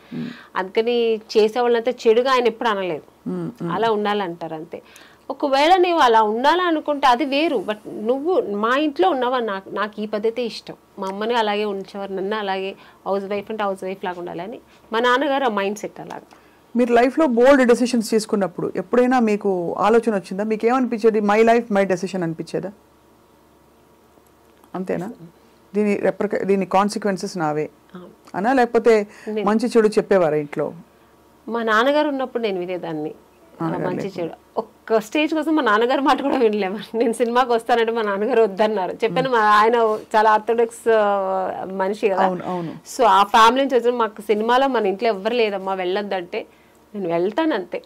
అందుకని చేసేవాళ్ళంతా చెడుగా ఆయన ఎప్పుడు అనలేదు, అలా ఉండాలంటారు అంతే. ఒకవేళ నువ్వు అలా ఉండాలనుకుంటే అది వేరు. బట్ నువ్వు మా ఇంట్లో ఉన్నావా, నాకు ఈ పద్ధతే ఇష్టం. మా అమ్మని అలాగే ఉంచేవారు, నన్ను అలాగే హౌస్ వైఫ్ అంటే హౌస్ వైఫ్ లాగా ఉండాలని. మా నాన్నగారు ఆ మైండ్ సెట్ అలాగా. మీరు లైఫ్లో బోల్డ్ డెసిషన్స్ తీసుకున్నప్పుడు ఎప్పుడైనా మీకు ఆలోచన వచ్చిందా? మీకు ఏమనిపించేది? మై లైఫ్ మై డెసిషన్ అనిపించేదా? అంతేనా? దీని కాన్సిక్వెన్సెస్ నావే అనా, లేకపోతే మంచి చెడు చెప్పేవారా ఇంట్లో? మా నాన్నగారు ఉన్నప్పుడు నేను వినేదాన్ని మంచి చెడు. ఒక్క స్టేజ్ కోసం మా నాన్నగారు మాట కూడా వినలేము. నేను సినిమాకి వస్తానంటే మా నాన్నగారు వద్దన్నారు. చెప్పాను, మా ఆయన చాలా ఆర్థోడాక్స్ మనిషి కదా. సో ఆ ఫ్యామిలీ నుంచి వచ్చిన మాకు సినిమాలో మన ఇంట్లో ఎవ్వరు లేదమ్మా వెళ్ళొద్దంటే నేను వెళ్తాను అంతే,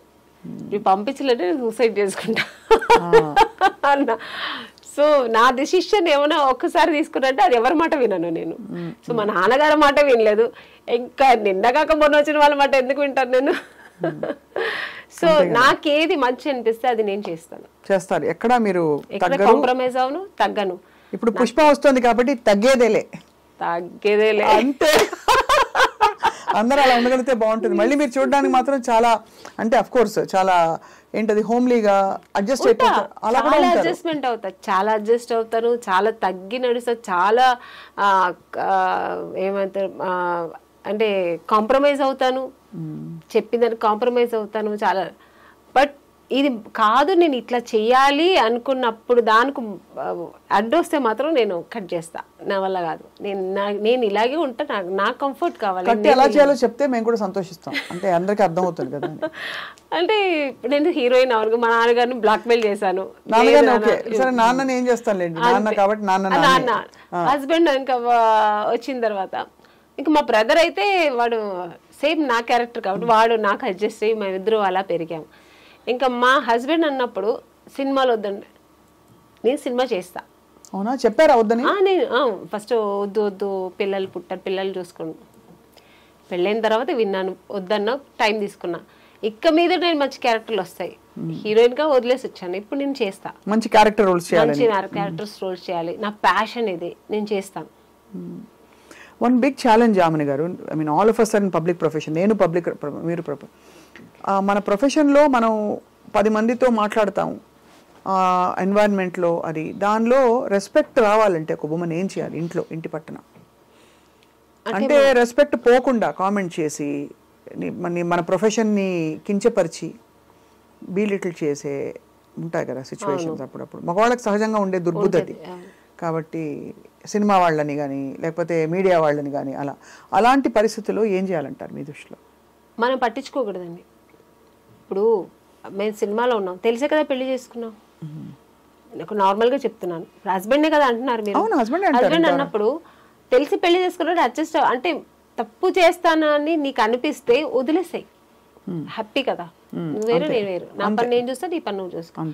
నువ్వు పంపించలేదంటే నేను సూసైడ్ చేసుకుంటా అన్న. సో నా డెసిషన్ ఏమైనా ఒక్కసారి తీసుకున్నట్టే అది ఎవరి మాట వినను నేను. సో మా నాన్నగారి మాట వినలేదు, ఇంకా నిన్నగాక మొన్న వచ్చిన వాళ్ళ మాట ఎందుకు వింటాను నేను? సో నాకేది మంచి అనిపిస్తే అది నేను చేస్తారు. ఎక్కడ మీరు కాంప్రమైజ్ అవును, తగ్గను. ఇప్పుడు పుష్ప వస్తుంది కాబట్టి తగ్గేదేలే అంతే. అందరూ అలా ఉండగలిగితే బాగుంటుంది. మళ్ళీ మీరు చూడడానికి మాత్రం చాలా, అంటే అఫ్ కోర్స్ చాలా ఏంటది హోమ్లీగా అడ్జస్ట్ అయిపోతారు. అలా కూడా అడ్జస్ట్మెంట్ అవుతారు, చాలా అడ్జస్ట్ అవుతాను, చాలా తగ్గి నడుస్తారు, చాలా ఏమంటారు అంటే కాంప్రమైజ్ అవుతాను, చెప్పిందని కాంప్రమైజ్ అవుతాను చాలా. బట్ ఇది కాదు నేను ఇట్లా చెయ్యాలి అనుకున్నప్పుడు దానికి అడ్డొస్తే మాత్రం నేను కట్ చేస్తా. నా వల్ల కాదు, నేను ఇలాగే ఉంటా, నా కంఫర్ట్ కావాలి. ఎలా చేయాలో చెప్తే మేము కూడా సంతోషిస్తాం, అంటే అందరికీ అర్థం అవుతుంది కదా. అంటే నేను హీరోయిన్ అవరు, మా నాన్నగారిని బ్లాక్ మెయిల్ చేశాను. నాన్నని ఏం చేస్తాను, నాన్న కాబట్టి నాన్న హస్బెండ్ ఇంకా వచ్చిన తర్వాత ఇంకా మా బ్రదర్ అయితే వాడు సేమ్ నా క్యారెక్టర్ కాబట్టి వాడు నాకు అడ్జస్ట్ అయ్యి మేమిద్దరు అలా పెరిగాము. ఇంకా మా హస్బెండ్ అన్నప్పుడు సినిమాలు వద్దండి, నేను సినిమా చేస్తా. అవునా, చెప్పారా వద్దని? నేను ఫస్ట్ వద్దు పిల్లలు పుట్టారు, పిల్లలు చూసుకోండి. పెళ్ళైన తర్వాత విన్నాను, వద్దన్నా టైం తీసుకున్నా. ఇక్క మీద నేను మంచి క్యారెక్టర్లు వస్తాయి, హీరోయిన్ గా వదిలేసి వచ్చాను. ఇప్పుడు నేను చేస్తా, మంచి క్యారెక్టర్ రోల్స్ చేయాలి, నా ప్యాషన్ ఇది, నేను చేస్తాను. వన్ బిగ్ ఛాలెంజ్ ఆమెని గారు, I mean all of us are in public profession. నేను పబ్లిక్, మీరు మన ప్రొఫెషన్లో మనం 10 మందితో మాట్లాడతాం ఎన్వైరన్మెంట్లో, అది దానిలో రెస్పెక్ట్ రావాలంటే ఒక ఉమెన్ ఏం చేయాలి? ఇంటి పట్టున అంటే రెస్పెక్ట్ పోకుండా కామెంట్ చేసి మన ప్రొఫెషన్ని కించపరిచి బీలిటిల్ చేసే ఉంటాయి కదా సిచ్యువేషన్స్ అప్పుడప్పుడు. మగవాళ్ళకి సహజంగా ఉండే దుర్బుద్ధి. కాబట్టి సినిమా వాళ్ళని కానీ లేకపోతే మీడియా వాళ్ళని కానీ అలాంటి పరిస్థితుల్లో ఏం చేయాలంటారు మీ దృష్టిలో? మనం పట్టించుకోకూడదండి. ఇప్పుడు మేము సినిమాలో ఉన్నాం, తెలిసే కదా పెళ్లి చేసుకున్నాం. నాకు నార్మల్గా చెప్తున్నాను, హస్బెండే కదా అంటున్నారు మీరు. హస్బెండ్ అన్నప్పుడు తెలిసి పెళ్లి చేసుకున్నట్టు అడ్జస్ట్, అంటే తప్పు చేస్తానని నీకు అనిపిస్తే వదిలేసాయి, హ్యాపీ కదా. నువ్వు వేరు నేను వేరు, నా పని నేను చూస్తా, నీ పని నువ్వు చూసుకో.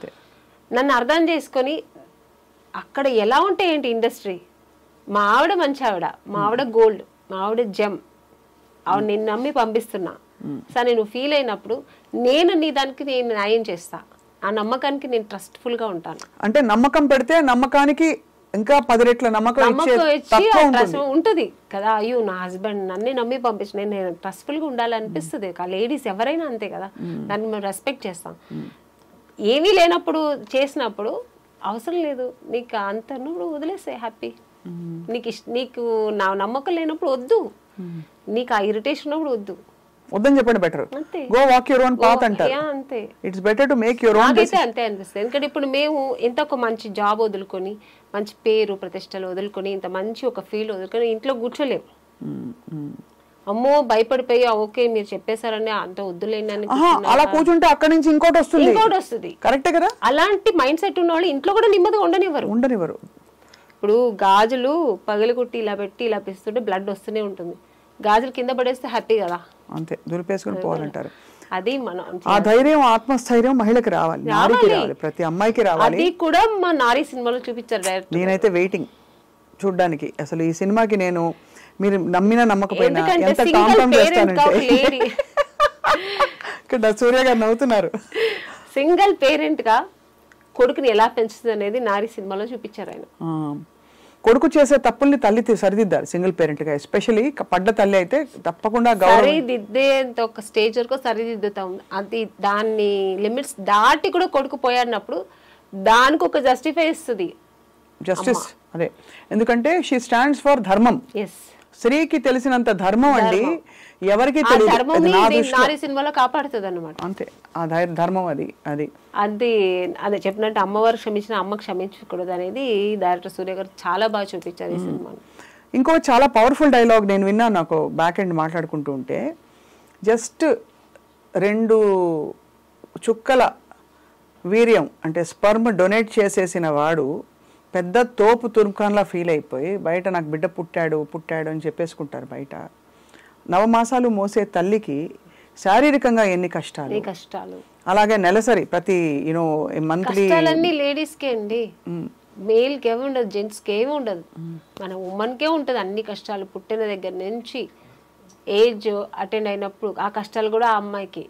నన్ను అర్థం చేసుకొని అక్కడ ఎలా ఉంటే ఏంటి ఇండస్ట్రీ. మా ఆవిడ మంచి ఆవిడ, మా ఆవిడ గోల్డ్, మా ఆవిడ జెమ్, ఆవిడ నిన్ను నమ్మి పంపిస్తున్నా. సరే నువ్వు ఫీల్ అయినప్పుడు నేను నీ దానికి నేను న్యాయం చేస్తా, ఆ నమ్మకానికి నేను ట్రస్ట్ఫుల్ గా ఉంటాను. అంటే నమ్మకం పెడితే నమ్మకానికి ఇంకా 10 రెట్ల నమ్మకం ఉంటుంది కదా. అయ్యో నా హస్బెండ్ నన్ను నమ్మి పంపించిన, నేను ట్రస్ట్ఫుల్ గా ఉండాలనిపిస్తుంది. లేడీస్ ఎవరైనా అంతే కదా, దాన్ని మేము రెస్పెక్ట్ చేస్తాం. ఏమీ లేనప్పుడు చేసినప్పుడు అవసరం లేదు, నీకు అంత నువ్వు వదిలేసే హ్యాపీ. నీకు నా నమ్మకం లేనప్పుడు వద్దు, నీకు ఆ ఇరిటేషన్ ఉన్నప్పుడు వద్దు, వద్దని చెప్పండి. Better go walk your own path అంటారు. అంతే, it's better to make your own decision. అంతే అనిపిస్తుంది. ఎందుకంటే ఇప్పుడు మేము ఇంత ఒక మంచి జాబ్ వదులుకొని, మంచి పేరు ప్రతిష్టలు వదులుకొని, ఇంత మంచి ఒక ఫీల్ వదులుకొని ఇంట్లో కూర్చోలేము. అమ్మో భయపడిపోయి ఓకే మీరు చెప్పేశారని అంత వద్దులేని అలా కూర్చుంటే అక్కడి నుంచి ఇంకోటి వస్తుంది. కరెక్టే కదా. అలాంటి మైండ్ సెట్ ఉన్న వాళ్ళు ఇంట్లో కూడా నెమ్మదిగా ఉండనివ్వరు. ఇప్పుడు గాజులు పగిలికుట్టి ఇలా పెట్టి ఇలా పిస్తుంటే బ్లడ్ వస్తూనే ఉంటుంది, గాజులు కింద పడేస్తే హ్యాపీ కదా. అంతే, దులిపేసుకుని పోవాలంటారు. అది మనం ఆ ధైర్యం, ఆత్మస్థైర్యం మహిళకి రావాలి, ప్రతి అమ్మాయికి రావాలి. అది కూడా మా నారీ సినిమాలో చూపించారు డైరెక్ట్. నేనైతే వెయిటింగ్ చూడ్డానికి. అసలు ఈ సినిమాకి నేను మీరు నమ్మినా నమ్మకపోయినా ఎందుకంటే ఎంత single కాంప్రమైజ్ parent గా ఒక చేస్తానంటే lady. ఇక్కడ సూర్య గారు నవ్వుతున్నారు. సింగిల్ పేరెంట్ గా కొడుకుని ఎలా పెంచుతుంది అనేది నారి సినిమాలో చూపించారు ఆయన. కొడుకు చేసే తప్పుల్ని తల్లి సరిదిద్దారు సింగిల్ పేరెంట్ గా, ఎస్పెషల్లీ పడ్డ తల్లి అయితే తప్పకుండా సరిదిద్దేంత ఒక స్టేజ్ వరకు సరిదిద్దుతాం. అది దాన్ని లిమిట్స్ దాటి కూడా కొడుకు పోయాడినప్పుడు దానికి ఒక జస్టిఫై ఇస్తుంది జస్టిస్. అదే, ఎందుకంటే షీ స్టాండ్స్ ఫర్ ధర్మం. స్త్రీకి తెలిసినంత ధర్మం అండి ఎవరికి నారి సినిమాలో కాపాడుతుంది అన్నమాట. అంతే, ఆ ధర్మం అది అది అది అదే చెప్పినట్టు అమ్మవారు క్షమించిన అమ్మ క్షమించకూడదు అనేది డైరెక్టర్ సూర్య గారు చాలా బాగా చూపించారు ఈ సినిమాను. ఇంకో చాలా పవర్ఫుల్ డైలాగ్ నేను విన్నాను నాకు బ్యాక్ ఎండ్ మాట్లాడుకుంటూ ఉంటే, జస్ట్ 2 చుక్కల వీర్యం అంటే స్పర్మ్ డొనేట్ చేసేసిన వాడు పెద్ద తోపు తుర్కాన్లా ఫీల్ అయిపోయి బయట నాకు బిడ్డ పుట్టాడు అని చెప్పేసుకుంటారు బయట. 9 మాసాలు మోసే తల్లికి శారీరకంగా ఎన్ని కష్టాలు, అలాగే నెలసరి ప్రతి మంత్లీ లేడీస్ కే అండి, మేల్ కి ఏమి ఉండదు, జెంట్స్ కి ఏమి ఉండదు, మన ఉమెన్ కే ఉంటది అన్ని కష్టాలు. పుట్టిన దగ్గర నుంచి ఏజ్ అటెండ్ అయినప్పుడు ఆ కష్టాలు కూడా ఆ అమ్మాయికి.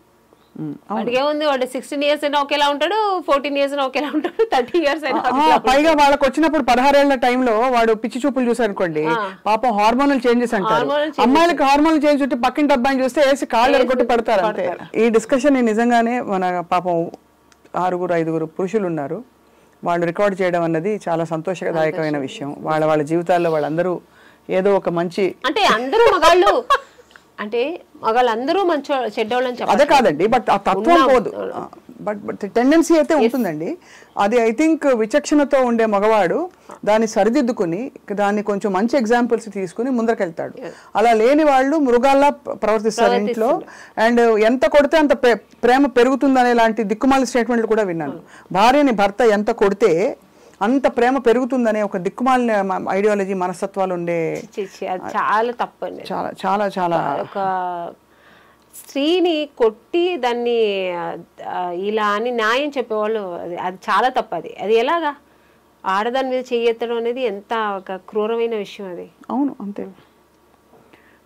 వాడికి ఏముంది, వాడు 16 years అయినా ఒకేలా ఉంటాడు, 14 years అయినా ఒకేలా ఉంటాడు, 30 years అయినా. పైగా వాళ్ళకి వచ్చినప్పుడు 16 ఏళ్ల టైంలో వాడు పిచ్చి చూపులు చూసారు అనుకోండి, పాపం హార్మోనల్ చేంజెస్ అంటారు. అమ్మాయిలకి హార్మోనల్ చేంజ్ ఉంటే పక్కింటి అబ్బాయిని చూస్తే వేసి కాళ్ళు ఎరగొట్టి పడతారు అంతే. ఈ డిస్కషన్ నిజంగానే మన పాపం 6-5 పురుషులు ఉన్నారు, వాళ్ళు రికార్డ్ చేయడం అన్నది చాలా సంతోషదాయకమైన విషయం. వాళ్ళ జీవితాల్లో వాళ్ళందరూ ఏదో ఒక మంచి, అంటే అందరూ మగాళ్ళు అంటే మగాళ్ళందరూ మంచి చెడ్డోళ్ళని చెప్పాలి అదే కాదండి, బట్ ఆ తత్వం పోదు, బట్ టెండెన్సీ అయితే ఉంటుందండి. అది ఐ థింక్ విచక్షణతో ఉండే మగవాడు దాన్ని సరిదిద్దుకుని దాన్ని కొంచెం మంచి ఎగ్జాంపుల్స్ తీసుకుని ముందరకెళ్తాడు. అలా లేని వాళ్ళు మృగాల్లా ప్రవర్తిస్తారు ఇంట్లో. అండ్ ఎంత కొడితే అంత ప్రేమ పెరుగుతుందనే లాంటి దిక్కుమాలి స్టేట్మెంట్లు కూడా విన్నాను. భార్యని భర్త ఎంత కొడితే అంత ప్రేమ పెరుగుతుందనే ఒక దిక్కుమాలిన ఐడియాలజీ మనస్తత్వాలు ఉండే, చాలా తప్పండి. చాలా చాలా చాలా ఒక స్త్రీని కొట్టి దాన్ని ఇలా అని న్యాయం చెప్పేవాళ్ళు, అది చాలా తప్పది. అది ఎలాగా ఆడదాని మీద చెయ్యెత్తడం అనేది ఎంత ఒక క్రూరమైన విషయం అది. అవును, అంతే.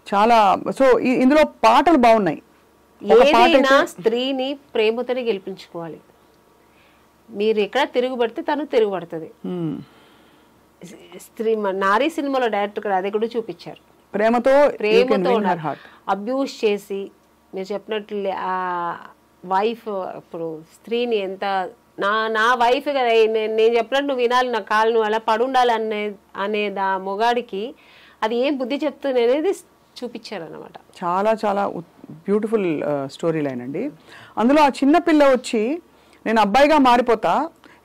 చాలా. సో ఇందులో పాటలు బాగున్నాయి. ఏదైనా స్త్రీని ప్రేమతోనే గెలిపించుకోవాలి. మీరు ఎక్కడ తిరుగుబడితే తను తిరుగుబడుతుంది. స్త్రీ నారీ సినిమాలో డైరెక్టర్ గారు అది కూడా చూపించారు. ప్రేమతో అబ్యూస్ చేసి మీరు చెప్పినట్లు ఆ వైఫ్ ఇప్పుడు స్త్రీని ఎంత నా వైఫ్ కదా, నేను చెప్పినట్టు నువ్వు వినాలి, నా కాళ్ళు నువ్వు అలా పడుండాలి అనే మొగాడికి అది ఏం బుద్ధి చెప్తుంది అనేది చూపించారు అనమాట. చాలా చాలా బ్యూటిఫుల్ స్టోరీ లైన్ అండి. అందులో ఆ చిన్న పిల్ల వచ్చి నేను అబ్బాయిగా మారిపోతా,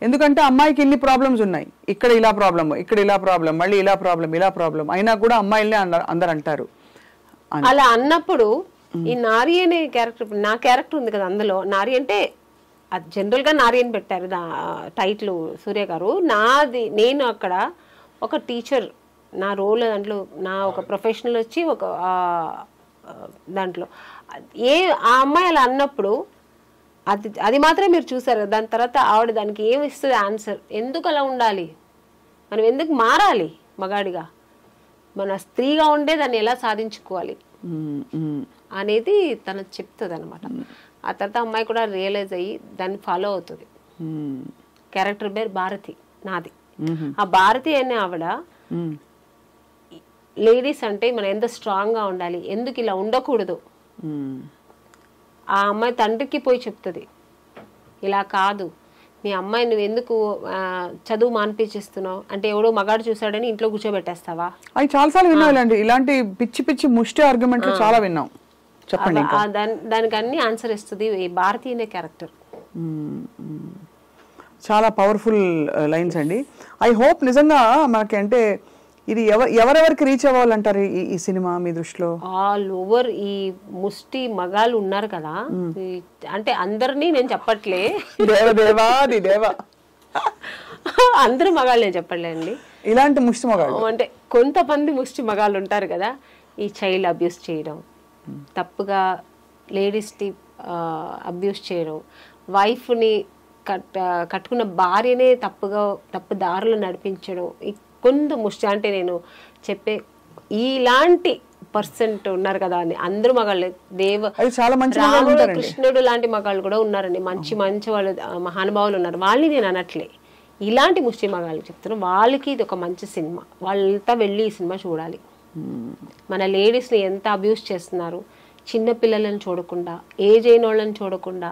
ఎందుకంటే అమ్మాయికి ఇన్ని ప్రాబ్లమ్స్ ఉన్నాయి, ఇక్కడ ఇలా ప్రాబ్లమ్, ఇక్కడ ఇలా ప్రాబ్లం, మళ్ళీ ఇలా ప్రాబ్లం అయినా కూడా అమ్మాయిలనే అందరు అంటారు. అలా అన్నప్పుడు ఈ నారి అనే క్యారెక్టర్, నా క్యారెక్టర్ ఉంది కదా అందులో, నారి అంటే అది జనరల్ గా నారి అని పెట్టారు టైటిల్ సూర్య గారు. నేను అక్కడ ఒక టీచర్, నా రోల్ దాంట్లో నా ఒక ప్రొఫెషనల్ వచ్చి ఒక దాంట్లో ఆ అమ్మాయి అలా అన్నప్పుడు అది మాత్రమే మీరు చూసారు. దాని తర్వాత ఆవిడ దానికి ఏమి ఇస్తుంది ఆన్సర్, ఎందుకు అలా ఉండాలి, మనం ఎందుకు మారాలి మగాడిగా, మన స్త్రీగా ఉండే దాన్ని ఎలా సాధించుకోవాలి అనేది తను చెప్తుంది అనమాట. ఆ తర్వాత అమ్మాయి కూడా రియలైజ్ అయ్యి దాన్ని ఫాలో అవుతుంది. క్యారెక్టర్ పేరు భారతి నాది. ఆ భారతి అనే ఆవిడ లేడీస్ అంటే మనం ఎంత స్ట్రాంగ్ గా ఉండాలి, ఎందుకు ఇలా ఉండకూడదు, ఆ అమ్మాయి తండ్రికి పోయి చెప్తుంది, ఇలా కాదు మీ అమ్మాయి నువ్వు ఎందుకు చదువు మానిపించేస్తున్నావు అంటే, ఎవడో మగాడు చూసాడని ఇంట్లో కూర్చోబెట్టేస్తావా? అవి చాలాసార్లు విన్నాం, ఇలాంటి పిచ్చి పిచ్చి ముష్టి ఆర్గ్యుమెంట్లు చాలా విన్నాం. చెప్పండి. దానికి అన్ని ఆన్సర్ ఇస్తుంది ఈ భారతి అనే క్యారెక్టర్. చాలా పవర్ఫుల్ లైన్స్ అండి. ఐ హోప్ నిజంగా మనకి అంటే ఇది ఎవరెవరికి రీచ్ అవ్వాలంటారు ఈ సినిమా మీ దృష్టిలో? ఆల్ ఓవర్ ఈ ముష్టి మగాళ్ళు ఉన్నారు కదా, అంటే అందరినీ నేను చెప్పట్లే, అందరు మగాళ్ళు నేను చెప్పట్లేండి, ఇలాంటి ముష్టి మగాళ్ళు అంటే కొంతమంది ముష్టి మగాళ్ళు ఉంటారు కదా, ఈ చైల్డ్ అబ్యూస్ చేయడం, తప్పుగా లేడీస్ని అబ్యూస్ చేయడం, వైఫ్ని కట్టుకున్న భార్యనే తప్పు దారిలో నడిపించడం, కొంత ముష్టి అంటే నేను చెప్పే ఇలాంటి పర్సెంట్ ఉన్నారు కదా అని అందరూ మగాళ్ళు చాలా మంచి రాముడు కృష్ణుడు లాంటి మగాళ్ళు కూడా ఉన్నారండి, మంచి మంచి వాళ్ళు మహానుభావులు ఉన్నారు. వాళ్ళని నేను అనట్లే, ఇలాంటి ముస్లిం మగాళ్ళు చెప్తున్నాను. వాళ్ళకి ఇది ఒక మంచి సినిమా, వాళ్ళంతా వెళ్ళి ఈ సినిమా చూడాలి. మన లేడీస్ని ఎంత అబ్యూస్ చేస్తున్నారు, చిన్న పిల్లలను చూడకుండా, ఏజ్ అయిన వాళ్ళని చూడకుండా,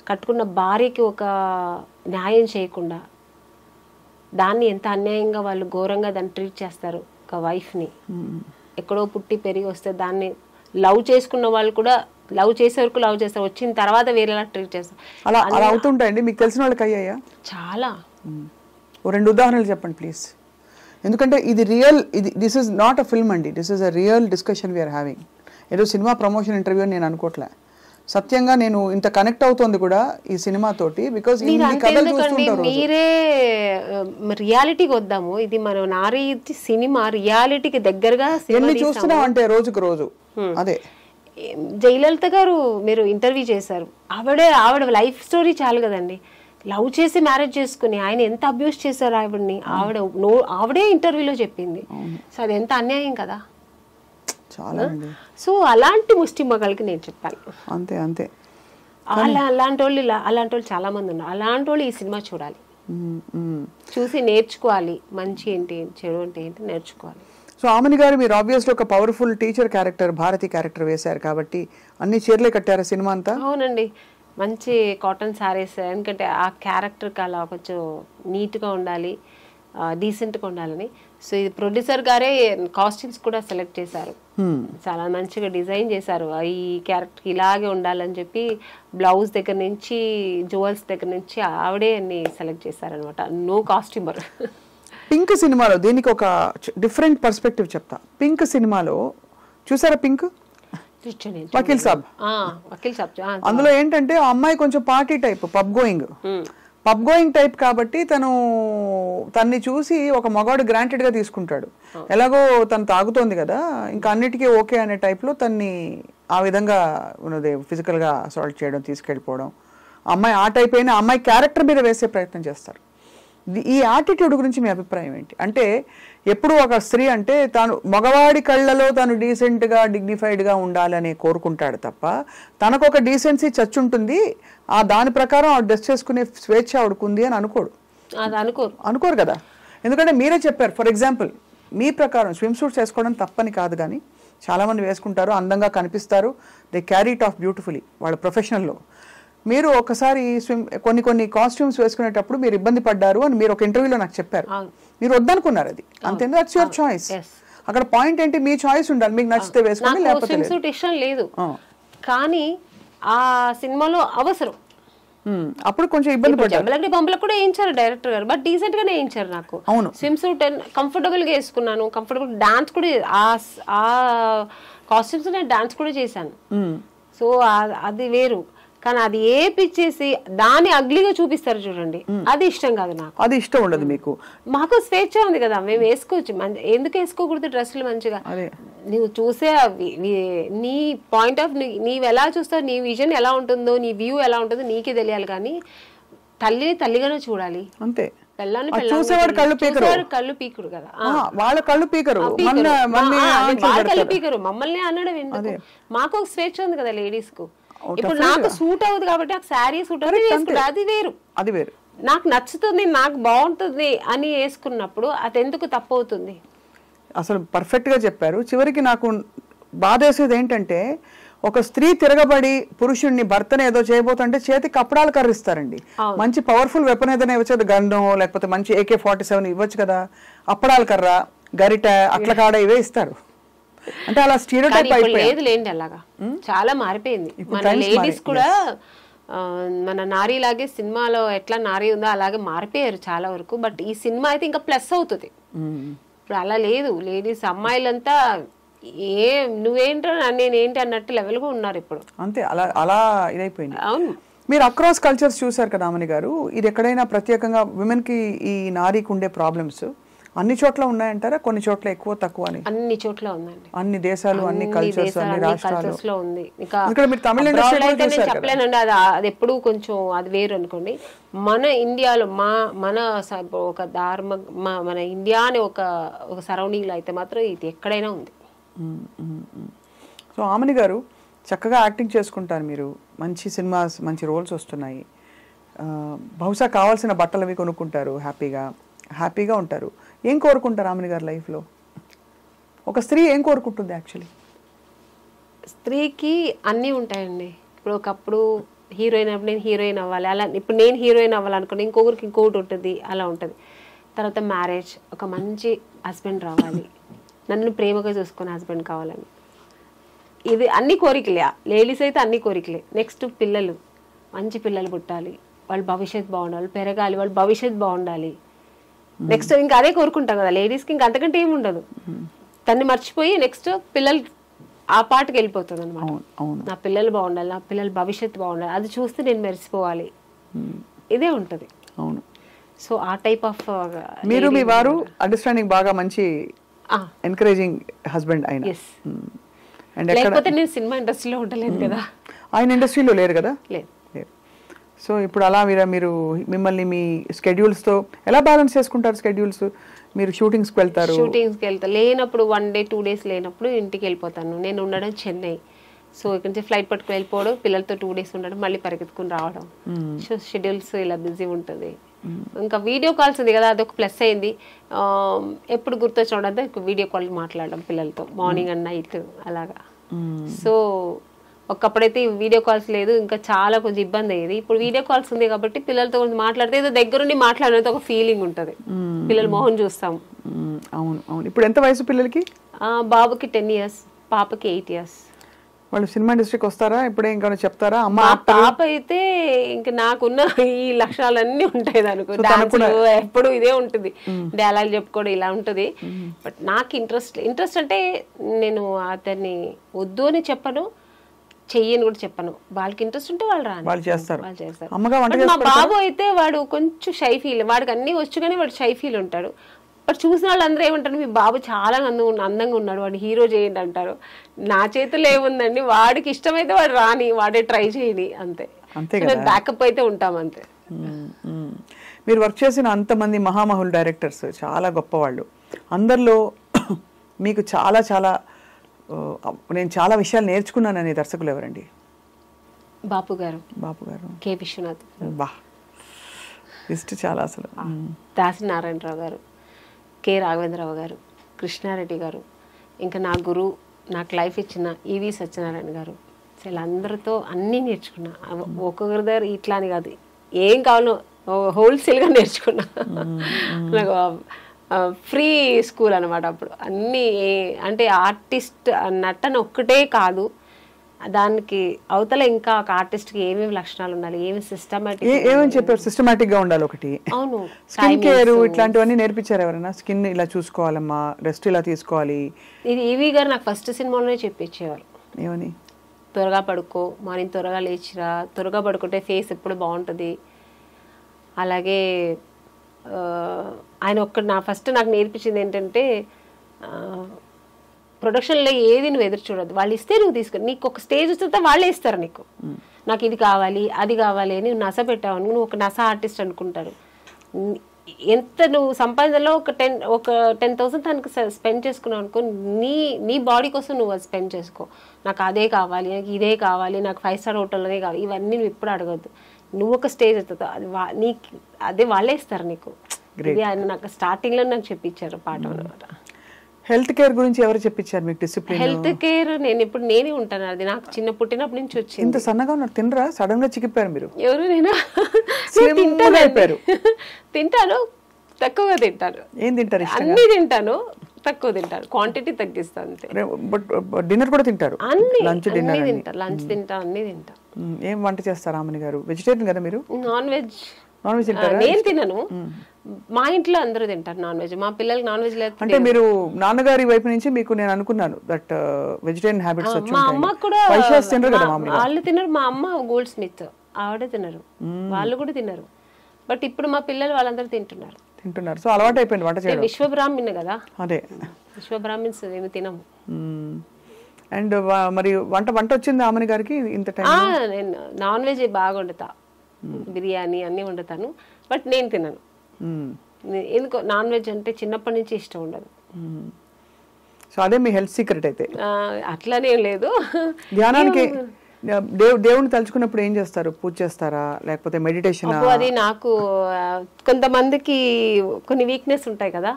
కట్టుకున్న భార్యకి ఒక న్యాయం చేయకుండా, దాన్ని ఎంత అన్యాయంగా వాళ్ళు ఘోరంగా దాన్ని ట్రీట్ చేస్తారు. ఒక వైఫ్ని ఎక్కడో పుట్టి పెరిగి వస్తే దాన్ని లవ్ చేసుకున్న వాళ్ళు కూడా లవ్ చేసే వరకు లవ్ చేస్తారు, వచ్చిన తర్వాత వేరేలా ట్రీట్ చేస్తారు. అలా అవుతుంటాయండి. మీకు తెలిసిన వాళ్ళకి అయ్యాయా? చాలా. 2 ఉదాహరణలు చెప్పండి ప్లీజ్. ఎందుకంటే ఇది real, this is not a film అండి, this is a real discussion we are having. ఏదో సినిమా ప్రమోషన్ ఇంటర్వ్యూ అని నేను అనుకోవట్లే. సత్యంగా నేను ఇంత కనెక్ట్ అవుతోంది కూడా ఈ సినిమా తోటి, బికాస్ మీరే రియాలిటీకి వద్దాము. ఇది మన నారీ సినిమా రియాలిటీకి దగ్గరగా ఎన్ని చూస్తున్నాం అంటే రోజుకు రోజు. అదే జయలలిత గారు మీరు ఇంటర్వ్యూ చేశారు, ఆవిడ లైఫ్ స్టోరీ చాలు కదండి. లవ్ చేసి మ్యారేజ్ చేసుకుని ఆయన ఎంత అబ్యూస్ చేశారు ఆవిడని, ఆవిడే ఇంటర్వ్యూలో చెప్పింది. సో అది ఎంత అన్యాయం కదా. చాలా. సో అలాంటి ముస్లిం మగాళ్ళకి నేను చెప్పాను. అంతే అంతే. అలాంటి వాళ్ళు చాలా మంది ఉన్నారు. అలాంటి వాళ్ళు ఈ సినిమా చూడాలి, చూసి నేర్చుకోవాలి. మంచి ఏంటి, చెడు అంటే ఏంటి నేర్చుకోవాలి. సో ఆమని గారు, మీరు ఆబ్వియస్లీ ఒక powerful teacher character, Bharathi character వేశారు కాబట్టి అన్ని చీరలే కట్టారా సినిమా అంతా? అవునండి, మంచి కాటన్ శారీస్. ఎందుకంటే ఆ క్యారెక్టర్కి అలా కొంచెం నీట్గా ఉండాలి, డీసెంట్గా ఉండాలని. సో ఇది ప్రొడ్యూసర్ గారే కాస్ట్యూమ్స్ కూడా సెలెక్ట్ చేశారు, చాలా మంచిగా డిజైన్ చేశారు. ఈ క్యారెక్టర్ ఇలాగే ఉండాలని చెప్పి బ్లౌజ్ దగ్గర నుంచి జ్యువెల్స్ దగ్గర నుంచి ఆవిడే అన్ని సెలెక్ట్ చేశారనమాట. No costumer. పింక్ సినిమాలో దీనికి ఒక డిఫరెంట్ పర్స్పెక్టివ్ చెప్తా. పింక్ సినిమాలో చూసారా, పింక్ వకీల్ సాబ్, అందులో ఏంటంటే ఆ అమ్మాయి కొంచెం party type, pub going type కాబట్టి తన్ని చూసి ఒక మగాడు గ్రాంటెడ్ గా తీసుకుంటాడు. ఎలాగో తను తాగుతోంది కదా, ఇంకా అన్నిటికీ ఓకే అనే టైప్ లో తన్ని ఆ విధంగా ఉన్నది ఫిజికల్ గా అసాల్ట్ చేయడం, తీసుకెళ్ళిపోవడం. అమ్మాయి ఆ టైప్ అయినా అమ్మాయి క్యారెక్టర్ మీద వేసే ప్రయత్నం చేస్తారు. ఈ యాటిట్యూడ్ గురించి మీ అభిప్రాయం ఏంటి? అంటే ఎప్పుడు ఒక స్త్రీ అంటే తాను మగవాడి కళ్ళలో తాను డీసెంట్గా డిగ్నిఫైడ్గా ఉండాలని కోరుకుంటాడు తప్ప తనకు ఒక డీసెన్సీ చచ్చుంటుంది, ఆ దాని ప్రకారం ఆవిడ డ్రెస్ చేసుకునే స్వేచ్ఛ ఆవిడకుంది అని అనుకోరు కదా. ఎందుకంటే మీరే చెప్పారు, ఫర్ ఎగ్జాంపుల్ మీ ప్రకారం స్విమ్ సూట్స్ వేసుకోవడం తప్పని కాదు, కానీ చాలామంది వేసుకుంటారు, అందంగా కనిపిస్తారు, they carry it of beautifully వాళ్ళ ప్రొఫెషనల్లో. మీరు ఒకసారి కొన్ని కాస్ట్యూమ్స్ వేసుకునేటప్పుడు మీరు ఇబ్బంది పడ్డారు అని మీరు ఒక ఇంటర్వ్యూలో నాకు చెప్పారు. మీరు వద్దనుకున్నారు, అది అంతే, దట్స్ యువర్ చాయిస్. అక్కడ పాయింట్ ఏంటి, మీ చాయిస్ ఉండాలి, మీకు నచ్చితే వేసుకోండి, లేకపోతే ఇష్టం లేదు. కానీ ఆ సినిమాలో అవసరం, అప్పుడు కొంచెం ఇబ్బంది పడ్డారు. పంపలకు కూడా వేయించారు డైరెక్టర్ గారు, బట్ డీసెంట్ గానే వేయించారు. నాకు స్విమ్ సూట్ కంఫర్టబుల్ గా వేసుకున్నాను, కంఫర్టబుల్ డాన్స్ కూడా, ఆ కాస్ట్యూమ్స్ నేను డాన్స్ కూడా చేశాను. సో అది వేరు. కానీ అది ఏపిచ్చేసి దాన్ని అగ్లీగా చూపిస్తారు చూడండి, అది ఇష్టం కాదు నాకు. అది ఇష్టం ఉండదు మీకు. మాకు స్వేచ్ఛ ఉంది కదా, మేము వేసుకోవచ్చు. ఎందుకు వేసుకోకూడదు డ్రెస్సులు మంచిగా? నువ్వు చూసే నీ పాయింట్ ఆఫ్ నీవు ఎలా చూస్తావు, నీ విజన్ ఎలా ఉంటుందో, నీ వ్యూ ఎలా ఉంటుందో నీకే తెలియాలి. కానీ తల్లిని తల్లిగానే చూడాలి అంతే. కళ్ళు పీకుడు కదా, వాళ్ళ కళ్ళు పీకరు, కళ్ళు పీకరు. మమ్మల్ని అనడం ఎందుకు? మాకు ఒక స్వేచ్ఛ ఉంది కదా లేడీస్ కు. ఇప్పుడు నాకు సూట్ అవుతుంది కాబట్టి నాకు శారీ సూట్ అవుతుంది, అది వేరు. నాకు నచ్చుతుంది, నాకు బాగుంటుంది అని వేసుకున్నప్పుడు అది ఎందుకు తప్పు అవుతుంది? అసలు పర్ఫెక్ట్ గా చెప్పారు. చివరికి నాకు బాధేసేది ఏంటంటే, ఒక స్త్రీ తిరగబడి పురుషుడిని, భర్తను ఏదో చేయబోతుంటే చేతికి కప్పడాలు కర్రిస్తారండి. మంచి పవర్ఫుల్ వెపన్ ఏదైనా ఇవ్వచ్చు, గన్ను లేకపోతే మంచి AK-47 ఇవ్వచ్చు కదా, అప్పడాల కర్ర, గరిట, అట్ల కాడ ఇవే ఇస్తారు. అంటే అలా స్టీరియోటైప్ లేదు లేండి, అలాగా చాలా మారిపోయింది. మన లేడీస్ కూడా మన నారీ లాగే సినిమాలో ఎట్లా నారీ ఉందో అలాగే మారిపోయారు చాలా వరకు. బట్ ఈ సినిమా అయితే ఇంకా ప్లస్ అవుతుంది. ఇప్పుడు అలా లేదు, లేడీస్ అమ్మాయిలంతా నువ్వేంటో నేనేంటి అన్నట్టు లెవెల్గా ఉన్నారు ఇప్పుడు. అంతే, అలా ఇదైపోయింది. అవును. మీరు అక్రాస్ కల్చర్స్ చూసారు కదా ఆమని గారు, ఇది ఎక్కడైనా ప్రత్యేకంగా విమెన్ కి ఈ నారీకి ఉండే ప్రాబ్లమ్స్ అన్ని చోట్ల ఉన్నాయంటారా? కొన్ని చోట్ల ఎక్కువ తక్కువ అని? అన్ని చోట్ల ఉందండి, అన్ని దేశాలు, అన్ని కల్చర్స్, అన్ని రాష్ట్రాల్లో ఉంది. మీరు తమిళ ఇండస్ట్రీ చెప్పలేనండి, అది ఎప్పుడు కొంచెం అది వేరు అనుకోండి. మన ఇండియాలో మన ఒక మన ఇండియా అనే ఒక సరౌండింగ్ లో అయితే మాత్రం ఇది ఎక్కడైనా ఉంది. సో ఆమని గారు చక్కగా యాక్టింగ్ చేసుకుంటారు మీరు, మంచి సినిమాస్ మంచి రోల్స్ వస్తున్నాయి, బహుశా కావాల్సిన బట్టలు అవి కొనుక్కుంటారు, హ్యాపీగా ఉంటారు. ఏం కోరుకుంటారు ఆమని గారు లైఫ్లో? ఒక స్త్రీ ఏం కోరుకుంటుంది యాక్చువల్లీ? స్త్రీకి అన్నీ ఉంటాయండి. ఇప్పుడు ఒకప్పుడు హీరోయిన్ అప్పుడు నేను హీరోయిన్ అవ్వాలి, అలా ఇప్పుడు నేను హీరోయిన్ అవ్వాలనుకున్నా, ఇంకొకరికి ఇంకొకటి ఉంటుంది, అలా ఉంటుంది. తర్వాత మ్యారేజ్, ఒక మంచి హస్బెండ్ రావాలి, నన్ను ప్రేమగా చూసుకునే హస్బెండ్ కావాలని, ఇది అన్ని కోరికలే. లేడీస్ అయితే అన్ని కోరికలే. నెక్స్ట్ పిల్లలు, మంచి పిల్లలు పుట్టాలి, వాళ్ళ భవిష్యత్తు బాగుండాలి, పెరగాలి, వాళ్ళ భవిష్యత్తు బాగుండాలి. నెక్స్ట్ ఇంకా అదే కోరుకుంటాం కదా లేడీస్కి, ఇంకా అంతకంటే ఏమి ఉండదు. తన్ని మర్చిపోయి నెక్స్ట్ పిల్లలు ఆ పాటకి వెళ్ళిపోతుంది అనమాట. నా పిల్లలు బాగుండాలి, నా పిల్లల భవిష్యత్తు బాగుండాలి, అది చూస్తే నేను మెరిసిపోవాలి, ఇదే ఉంటుంది. అవును. సో ఆ టైప్ ఆఫ్ మీరు మీ వారు అండర్స్టాండింగ్ బాగా మంచి ఎంకరేజింగ్ హస్బెండ్ ఆయన. లేకపోతే నేను సినిమా ఇండస్ట్రీలో ఉండలేదు కదా. ఆయన ఇండస్ట్రీలో లేరు కదా. లేదు. సో ఇప్పుడు అలా మీరు మిమ్మల్ని మీ స్కెడ్యూల్స్తో ఎలా బ్యాలెన్స్ చేసుకుంటారు? స్కెడ్యూల్స్ మీరు షూటింగ్స్కి వెళ్తారు? షూటింగ్స్కి వెళ్తాను, లేనప్పుడు 1 day 2 days లేనప్పుడు ఇంటికి వెళ్ళిపోతాను. నేను ఉండడం చెన్నై, సో ఇక్కడ నుంచి ఫ్లైట్ పట్టుకుని వెళ్ళిపోవడం, పిల్లలతో 2 days ఉండడం, మళ్ళీ పరిగెత్తుకుని రావడం. సో షెడ్యూల్స్ ఇలా బిజీ ఉంటుంది. ఇంకా వీడియో కాల్స్ ఉంది కదా, అదొక ప్లస్ అయింది. ఎప్పుడు గుర్తొచ్చినప్పుడంతా వీడియో కాల్ మాట్లాడడం పిల్లలతో, మార్నింగ్ అండ్ నైట్ అలాగా. సో ఒకప్పుడైతే వీడియో కాల్స్ లేదు, ఇంకా చాలా కొంచెం ఇబ్బంది అయ్యేది. ఇప్పుడు వీడియో కాల్స్ ఉంది కాబట్టి పిల్లలతో కొంచెం మాట్లాడితే ఏదో దగ్గరుండి మాట్లాడినంత ఒక ఫీలింగ్ ఉంటుంది, పిల్లల మొహం చూస్తాం. అవును అవును. ఇప్పుడు ఎంత వయసు పిల్లలకి? బాబుకి 10 years, పాపకి 8 years. వాళ్ళు సినిమా ఇండస్ట్రీకి వస్తారా? ఇప్పుడే ఇంకా చెప్తారా? అమ్మ పాప అయితే ఇంకా నాకున్న ఈ లక్షణాలన్నీ ఉంటాయి దానికి, డాన్స్ ఎప్పుడు ఇదే ఉంటుంది, డైలాగ్ చెప్పుకోవడం ఇలా ఉంటుంది. బట్ నాకు ఇంట్రెస్ట్ అంటే నేను అతన్ని వద్దు అని చెప్పను, చెయ్యని కూడా చెప్పను. వాళ్ళకి ఇంట్రెస్ట్ ఉంటే వాళ్ళు చేస్తారు. మా బాబు అయితే వాడు కొంచెం షై ఫీల్, వాడికి అన్ని వచ్చు కానీ వాడు షై ఫీల్ ఉంటాడు. బట్ చూసిన వాళ్ళు అందరూ ఏమంటారు, మీ బాబు చాలా అందంగా ఉన్నాడు, వాడు హీరో చేయండి అంటారు. నా చేతుల్లో ఏముందండి, వాడికి ఇష్టమైతే వాడు రాని, వాడే ట్రై చేయని, అంతే. బ్యాకప్ అయితే ఉంటాం అంతే. మీరు వర్క్ చేసిన అంతమంది మహామహుల్ డైరెక్టర్స్ చాలా గొప్పవాళ్ళు, అందరిలో మీకు నేను చాలా విషయాలు నేర్చుకున్నాననే దర్శకులు ఎవరండి? బాపు గారు, కె విశ్వనాథ్, లిస్ట్ చాలా అసలు. దాసి నారాయణరావు గారు, కె రాఘవేంద్రరావు గారు, కృష్ణారెడ్డి గారు, ఇంకా నా గురువు, నాకు లైఫ్ ఇచ్చిన ఈవి సత్యనారాయణ గారు. వీళ్ళందరితో అన్నీ నేర్చుకున్నా. ఒక్కొక్కరి దగ్గర ఇట్లా అని కాదు, ఏం కావాలో హోల్సేల్గా నేర్చుకున్నా. నాకు ఫ్రీ స్కూల్ అనమాట అప్పుడు. అన్నీ అంటే ఆర్టిస్ట్ నటన ఒక్కటే కాదు, దానికి అవతల ఇంకా ఒక ఆర్టిస్ట్కి ఏమేమి లక్షణాలు ఉండాలి, ఏమి ఏమేమి చెప్పారు, సిస్టమాటిక్ గా ఉండాలి ఒకటి. అవును. స్కిన్ కేర్ ఇట్లాంటివన్నీ నేర్పించారు ఎవరైనా? స్కిన్ ఇలా చూసుకోవాలమ్మా, రెస్ట్ ఇలా తీసుకోవాలి. ఇది ఈవీ గారు నాకు ఫస్ట్ సినిమాలోనే చెప్పించేవారు. ఏమని? త్వరగా పడుకో, మార్నింగ్ త్వరగా లేచిరా, త్వరగా పడుకుంటే ఫేస్ ఎప్పుడు బాగుంటుంది. అలాగే ఆయన నాకు నేర్పించింది ఏంటంటే, ప్రొడక్షన్లో ఏది నువ్వు ఎదురు చూడద్దు, వాళ్ళు ఇస్తే నువ్వు తీసుకో. నీకు ఒక స్టేజ్ వస్తే వాళ్ళే ఇస్తారు నీకు, నాకు ఇది కావాలి అది కావాలి అని నువ్వు నస పెట్టావు, నువ్వు ఒక నస ఆర్టిస్ట్ అనుకుంటారు. ఎంత నువ్వు సంపాదనలో ఒక 10,000 దానికి స్పెండ్ చేసుకున్నావు అనుకో, నీ బాడీ కోసం నువ్వు అది స్పెండ్ చేసుకో. నాకు అదే కావాలి, నాకు ఇదే కావాలి, నాకు 5-star హోటల్లోనే కావాలి, ఇవన్నీ నువ్వు ఎప్పుడు అడగద్దు. నువ్వు ఒక స్టేజ్ అవుతుంది, అదే వాళ్ళే ఇస్తారు నీకు. ఇది ఆయన నాకు స్టార్టింగ్లో నాకు చెప్పించారు పాఠం అనమాట. హెల్త్ కేర్ గురించి ఎవరు చెప్పించారు మీకు? డిసిప్లిన్ హెల్త్ కేర్ నేనే ఉంటాను, అది నాకు పుట్టినప్పటి నుంచి వచ్చింది. ఇంత సన్నగా ఉన్నారు, తినరా? సడన్ గా చిక్కిపోయారు మీరు. ఎవరు? నేను తింటాను, తక్కువగా తింటాను. ఏం తింటారు? అన్ని తింటాను, తక్కువ తింటాను, క్వాంటిటీ తగ్గిస్తాను అంతే. డిన్నర్ కూడా తింటారు? లంచ్ తింటా, అన్ని తింటా. ఏం వంట చేస్తారు ఆమని గారు? వెజిటేరియన్ కదా మీరు? నాన్ వెజ్ తింటారా? నేను తినను, మా ఇంట్లో అందరూ తింటారు నాన్ వెజ్. మా పిల్లలకి నాన్ వెజ్ లేదు. అంటే మీరు నాన్నగారి వైపు నుంచి మీకు నేను అనుకున్నాను దట్ వెజిటేరియన్ హ్యాబిట్స్ వచ్చి మా అమ్మ కూడా వాళ్ళు తినరు. మా అమ్మ గోల్డ్ స్మిత్, ఆవిడ తినరు, వాళ్ళు కూడా తినరు. బట్ ఇప్పుడు మా పిల్లలు వాళ్ళందరూ తింటున్నారు. సో అలవాటు అయిపోయింది వంట చేయడం. విశ్వబ్రాహ్మణ్ కదా, అదే విశ్వబ్రాహ్మణ్స్ ఏమి తినము. అండ్ మరి వంట వచ్చింది ఆమని గారికి ఇంత టైం? నేను నాన్ వెజ్ బాగా వండుతా, బిర్యానీ అన్ని వండుతాను, బట్ నేను తినను. ఎందుకో నాన్ వెజ్ అంటే చిన్నప్పటి నుంచి ఇష్టం ఉండదు. సో అదే మీ హెల్త్ సీక్రెట్ అయితే. అట్లానేం లేదు. ధ్యానానికి దేవుని తలుచుకున్నప్పుడు ఏం చేస్తారు? పూజ చేస్తారా లేకపోతే మెడిటేషన్? అది నాకు కొంతమందికి కొన్ని వీక్నెస్ ఉంటాయి కదా,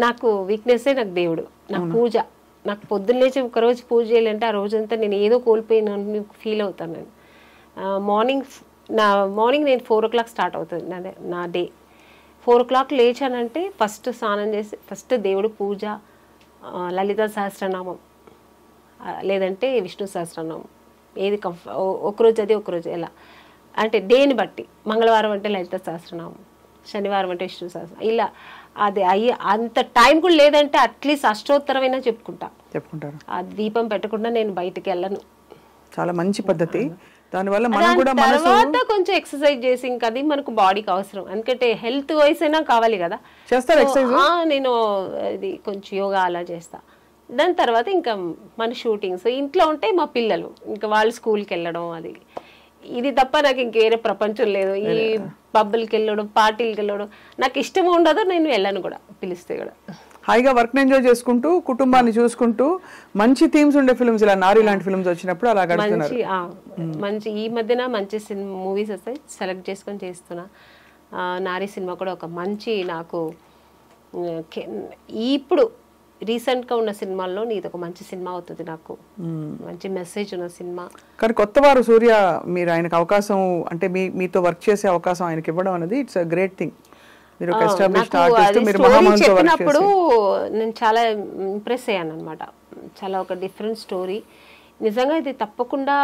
నాకు వీక్నెస్సే నాకు దేవుడు. నాకు పూజ, నాకు పొద్దున్న లేచి ఒకరోజు పూజ చేయాలంటే ఆ రోజంతా నేను ఏదో కోల్పోయిన ఫీల్ అవుతాను. నేను మార్నింగ్ నేను 4 o'clock స్టార్ట్ అవుతుంది నా డే. 4 o'clock లేచానంటే ఫస్ట్ స్నానం చేసి ఫస్ట్ దేవుడు పూజ, లలిత సహస్రనామం లేదంటే విష్ణు సహస్రనామం, ఏది ఒకరోజు అది ఒకరోజు ఎలా అంటే డేని బట్టి. మంగళవారం అంటే లలిత సహస్రనామం, శనివారం అంటే విష్ణు సహస్రనామం, ఇలా అది అంత టైం కూడా లేదంటే అట్లీస్ట్ అష్టోత్తరమైనా చెప్పుకుంటారు. ఆ దీపం పెట్టకుండా నేను బయటికి వెళ్ళను. చాలా మంచి పద్ధతి. దానివల్ల మనం కూడా తర్వాత కొంచెం ఎక్సర్సైజ్ చేసి ఇంకా అది మనకు బాడీకి అవసరం, ఎందుకంటే హెల్త్ వైస్ అయినా కావాలి కదా. నేను ఇది కొంచెం యోగా అలా చేస్తా. దాని తర్వాత ఇంకా మన షూటింగ్స్ ఇంట్లో ఉంటే మా పిల్లలు ఇంకా వాళ్ళు స్కూల్కి వెళ్ళడం, అది ఇది తప్ప నాకు ఇంకేరే ప్రపంచం లేదు. ఈ పబ్బులకి వెళ్ళడం, పార్టీలకి వెళ్ళడం నాకు ఇష్టం ఉండదు, నేను వెళ్ళను కూడా, పిలిస్తే కూడా. హాయిగా వర్క్ ఎంజాయ్ చేసుకుంటూ కుటుంబాన్ని చూసుకుంటూ మంచి థీమ్స్ ఉండే ఫిల్మ్స్, ఇలా నారి లాంటి ఫిల్మ్స్ వచ్చినప్పుడు అలా గడుపుతున్నారు. మంచి ఈ మధ్యన మంచి మూవీస్ వస్తాయి, సెలెక్ట్ చేసుకొని చేస్తున్నా. నారి సినిమా కూడా ఒక మంచి నాకు ఇప్పుడు రీసెంట్గా ఉన్న సినిమాల్లో ఇది ఒక మంచి సినిమా అవుతుంది, నాకు మంచి మెసేజ్ ఉన్న సినిమా. కానీ కొత్తవారు సూర్య, మీరు ఆయనకు అవకాశం అంటే మీతో వర్క్ చేసే అవకాశం ఆయనకి ఇవ్వడం అనేది ఇట్స్ గ్రేట్ థింగ్. చెప్పినప్పుడు నేను చాలా ఇంప్రెస్ అయ్యాను అనమాట. చాలా ఒక డిఫరెంట్ స్టోరీ. నిజంగా ఇది తప్పకుండా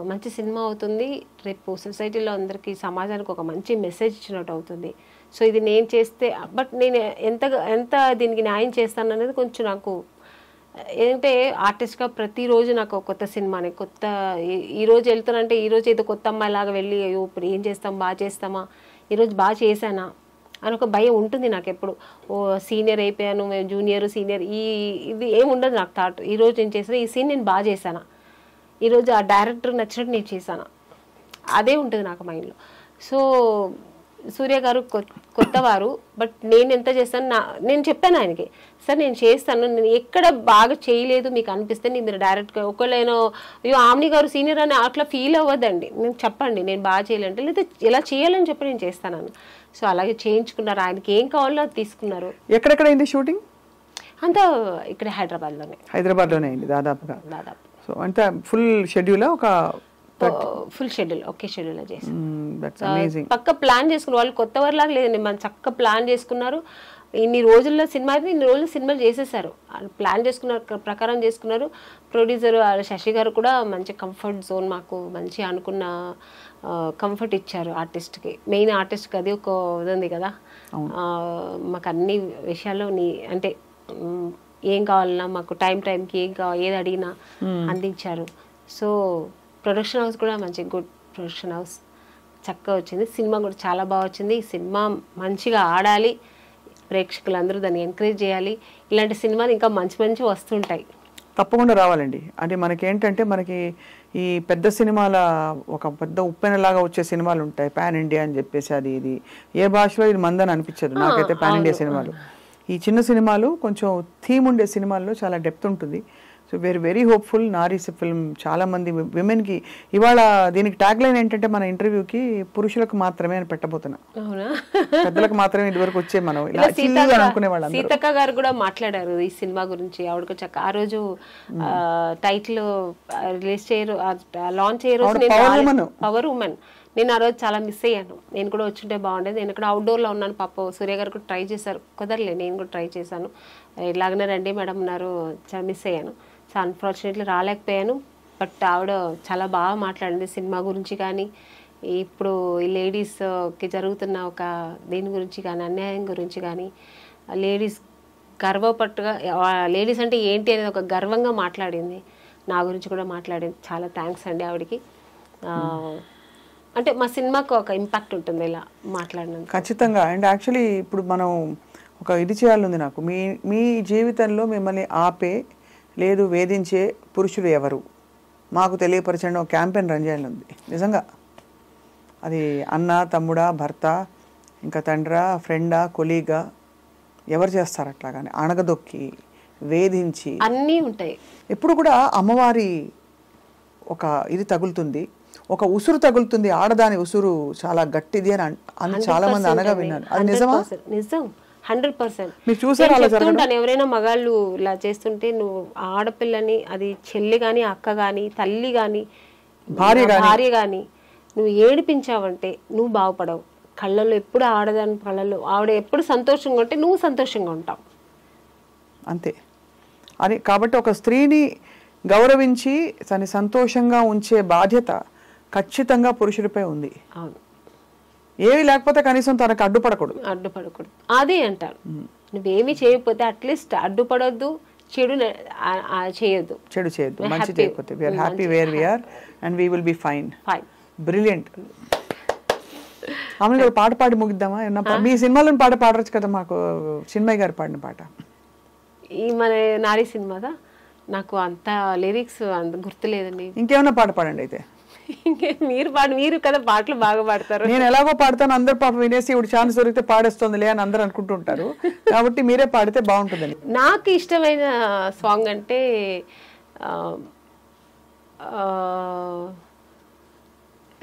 మంచి సినిమా అవుతుంది. రేపు సొసైటీలో అందరికీ, సమాజానికి ఒక మంచి మెసేజ్ ఇచ్చినట్టు అవుతుంది. సో ఇది నేను చేస్తే, బట్ నేను ఎంత దీనికి న్యాయం చేస్తాను అనేది కొంచెం నాకు ఏంటంటే ఆర్టిస్ట్గా ప్రతిరోజు నాకు కొత్త సినిమాని ఈరోజు వెళ్తానంటే ఈరోజు ఏదో కొత్త అమ్మాయిలాగా వెళ్ళి అయ్యో ఇప్పుడు ఏం చేస్తాం, బాగా చేస్తామా, ఈరోజు బాగా చేశానా అని ఒక భయం ఉంటుంది నాకు ఎప్పుడు. ఓ సీనియర్ అయిపోయాను, జూనియర్ సీనియర్ ఇది ఏమి ఉండదు నాకు థాట్. ఈరోజు నేను చేసిన ఈ సీన్ నేను బాగా చేశానా, ఈరోజు ఆ డైరెక్టర్ నచ్చినట్టు నేను చేశానా, అదే ఉంటుంది నాకు మైండ్లో. సో సూర్య గారు కొత్తవారు, బట్ నేను ఎంత చేస్తాను నేను చెప్పాను ఆయనకి, సార్ నేను చేస్తాను, నేను ఎక్కడ బాగా చేయలేదు మీకు అనిపిస్తే మీరు డైరెక్ట్గా ఒకళ్ళేనో అయ్యో ఆమ్ని గారు సీనియర్ అని అట్లా ఫీల్ అవ్వద్దండి, నేను చెప్పండి నేను బాగా చేయాలంటే, లేదా ఎలా చేయాలని చెప్పి నేను చేస్తాను. సో అలాగే చేయించుకున్నారు, ఆయనకి ఏం కావాలో అది తీసుకున్నారు. ఎక్కడెక్కడ అయింది షూటింగ్? అంతా ఇక్కడ హైదరాబాద్లోనే అయింది దాదాపుగా. సో అంతా ఫుల్ షెడ్యూల్, ఒక ఫుల్ షెడ్యూల్ ఒకే షెడ్యూల్ చేసి పక్క ప్లాన్ చేసుకున్నారు. వాళ్ళు కొత్త వారిలాగా లేదండి, మనం చక్కగా ప్లాన్ చేసుకున్నారు. ఇన్ని రోజుల్లో సినిమా అయితే ఇన్ని రోజులు సినిమాలు చేసేసారు, ప్లాన్ చేసుకున్నారు, ప్రకారం చేసుకున్నారు. ప్రొడ్యూసర్ శశి గారు కూడా మంచి కంఫర్ట్ జోన్, మాకు మంచి అనుకున్న కంఫర్ట్ ఇచ్చారు ఆర్టిస్ట్కి. మెయిన్ ఆర్టిస్ట్కి అది ఒక ఇది ఉంది కదా, మాకు అన్ని విషయాల్లో అంటే ఏం కావాలన్నా మాకు టైంకి ఏది అడిగినా అందించారు. సో ప్రొడక్షన్ హౌస్ కూడా మంచి గుడ్ ప్రొడక్షన్ హౌస్, చక్కగా వచ్చింది. సినిమా కూడా చాలా బాగా వచ్చింది. ఈ సినిమా మంచిగా ఆడాలి, ప్రేక్షకులందరూ దాన్ని ఎంకరేజ్ చేయాలి. ఇలాంటి సినిమాలు ఇంకా మంచి వస్తుంటాయి, తప్పకుండా రావాలండి. అంటే మనకేంటంటే మనకి ఈ పెద్ద సినిమాల ఒక పెద్ద ఉప్పెనలాగా వచ్చే సినిమాలు ఉంటాయి, పాన్ ఇండియా అని చెప్పేసి, అది ఇది ఏ భాషలో ఇది మందని అనిపించదు నాకైతే పాన్ ఇండియా సినిమాలు. ఈ చిన్న సినిమాలు కొంచెం థీమ్ ఉండే సినిమాల్లో చాలా డెప్త్ ఉంటుంది. So we are very hopeful. Naari film చాలా మంది విమెన్కి, ఇవాళ దీనికి ట్యాగ్ లైన్ ఏంటంటే మన ఇంటర్వ్యూకి పురుషులకు మాత్రమే అని పెట్టబోతున్నా, పెద్దలకు మాత్రమే ఇదివరకు వచ్చే మనం అనుకునే వాళ్ళు. సీతక్క గారు కూడా మాట్లాడారు ఈ సినిమా గురించి. ఆవిడకు చక్క ఆ రోజు టైటిల్ రిలీజ్ చేయరు, లాంచ్ చేయరు, పవర్ ఉమెన్. నేను ఆ రోజు చాలా మిస్ అయ్యాను, నేను కూడా వచ్చుంటే బాగుండేది. నేను ఇక్కడ అవుట్డోర్లో ఉన్నాను, పాప సూర్య గారు కూడా ట్రై చేశారు, కుదరలే, నేను కూడా ట్రై చేశాను. ఇలాగనే రండి మేడం అన్నారు, చాలా మిస్ అయ్యాను. So unfortunately రాలేకపోయాను. బట్ ఆవిడ చాలా బాగా మాట్లాడింది సినిమా గురించి కానీ, ఇప్పుడు ఈ లేడీస్కి జరుగుతున్న ఒక దీని గురించి కానీ, అన్యాయం గురించి కానీ, లేడీస్ గర్వపట్టుగా లేడీస్ అంటే ఏంటి అనేది ఒక గర్వంగా మాట్లాడింది. నా గురించి కూడా మాట్లాడింది. చాలా థ్యాంక్స్ అండి ఆవిడకి. అంటే మా సినిమాకు ఒక ఇంపాక్ట్ ఉంటుంది ఇలా మాట్లాడినందుకు. ఖచ్చితంగా. అండ్ యాక్చువల్లీ ఇప్పుడు మనం ఒక ఇది చేయాలని నాకు, మీ జీవితంలో మిమ్మల్ని ఆపే లేదు వేధించే పురుషులు ఎవరు మాకు తెలియపరచండి, ఒక క్యాంపెయిన్ రన్ చేయాలని ఉంది నిజంగా. అది అన్న, తమ్ముడా, భర్త, ఇంకా తండ్రా, ఫ్రెండా, కొలీగా, ఎవరు చేస్తారు అట్లా? కానీ అణగదొక్కి వేధించి అన్నీ ఉంటాయి. ఎప్పుడు కూడా అమ్మవారి ఒక ఇది తగులుతుంది, ఒక ఉసురు తగులుతుంది, ఆడదాని ఉసురు చాలా గట్టిది అని చాలా మంది అనగా విన్నాను. అది నిజమా? నిజం, 100%. మీరు చూసారా అలా జరగడం? చెప్తుంటాను, ఎవరైనా మగాళ్ళు ఇలా చేస్తుంటే నువ్వు ఆడపిల్లని, అది చెల్లి కానీ అక్క కానీ తల్లి కానీ భార్య కానీ నువ్వు ఏడిపించావంటే నువ్వు బాగుపడవు. కళ్ళల్లో ఎప్పుడు ఆడదాని కళ్ళల్లో ఆవిడ ఎప్పుడు సంతోషంగా ఉంటే నువ్వు సంతోషంగా ఉంటావు అంతే అని. కాబట్టి ఒక స్త్రీని గౌరవించి తను సంతోషంగా ఉంచే బాధ్యత ఖచ్చితంగా పురుషుడిపై ఉంది. అవును, ఏవి లేకపోతే కనీసం తనకు అడ్డుపడకూడదు. అదే అంటారు. నువ్వేమి చేయకపోతే అట్లీస్ట్ అడ్డుపడొద్దు, చెడు చేయొద్దు, మంచి చేయకపోతే we are happy where we are and we will be fine. Brilliant. ఆమె పాట పాడి ముగిద్దామా? మీ సినిమాలో పాట పాడవచ్చు కదా మాకు, చిన్మయ్య గారు పాడిన పాట. ఈ మన నారీ సినిమాదా? నాకు అంత లిరిక్స్ అంత గుర్తులేదండి. ఇంకేమైనా పాట పాడండి అయితే. మీరు కదా పాటలు బాగా పాడతారు. నేను ఎలాగో పాడతాను, అందరు పాప వినేసి ఇప్పుడు ఛాన్స్ దొరికితే పాడేస్తుందిలే అని అందరు అనుకుంటుంటారు. కాబట్టి మీరే పాడితే బాగుంటుందని. నాకు ఇష్టమైన సాంగ్ అంటే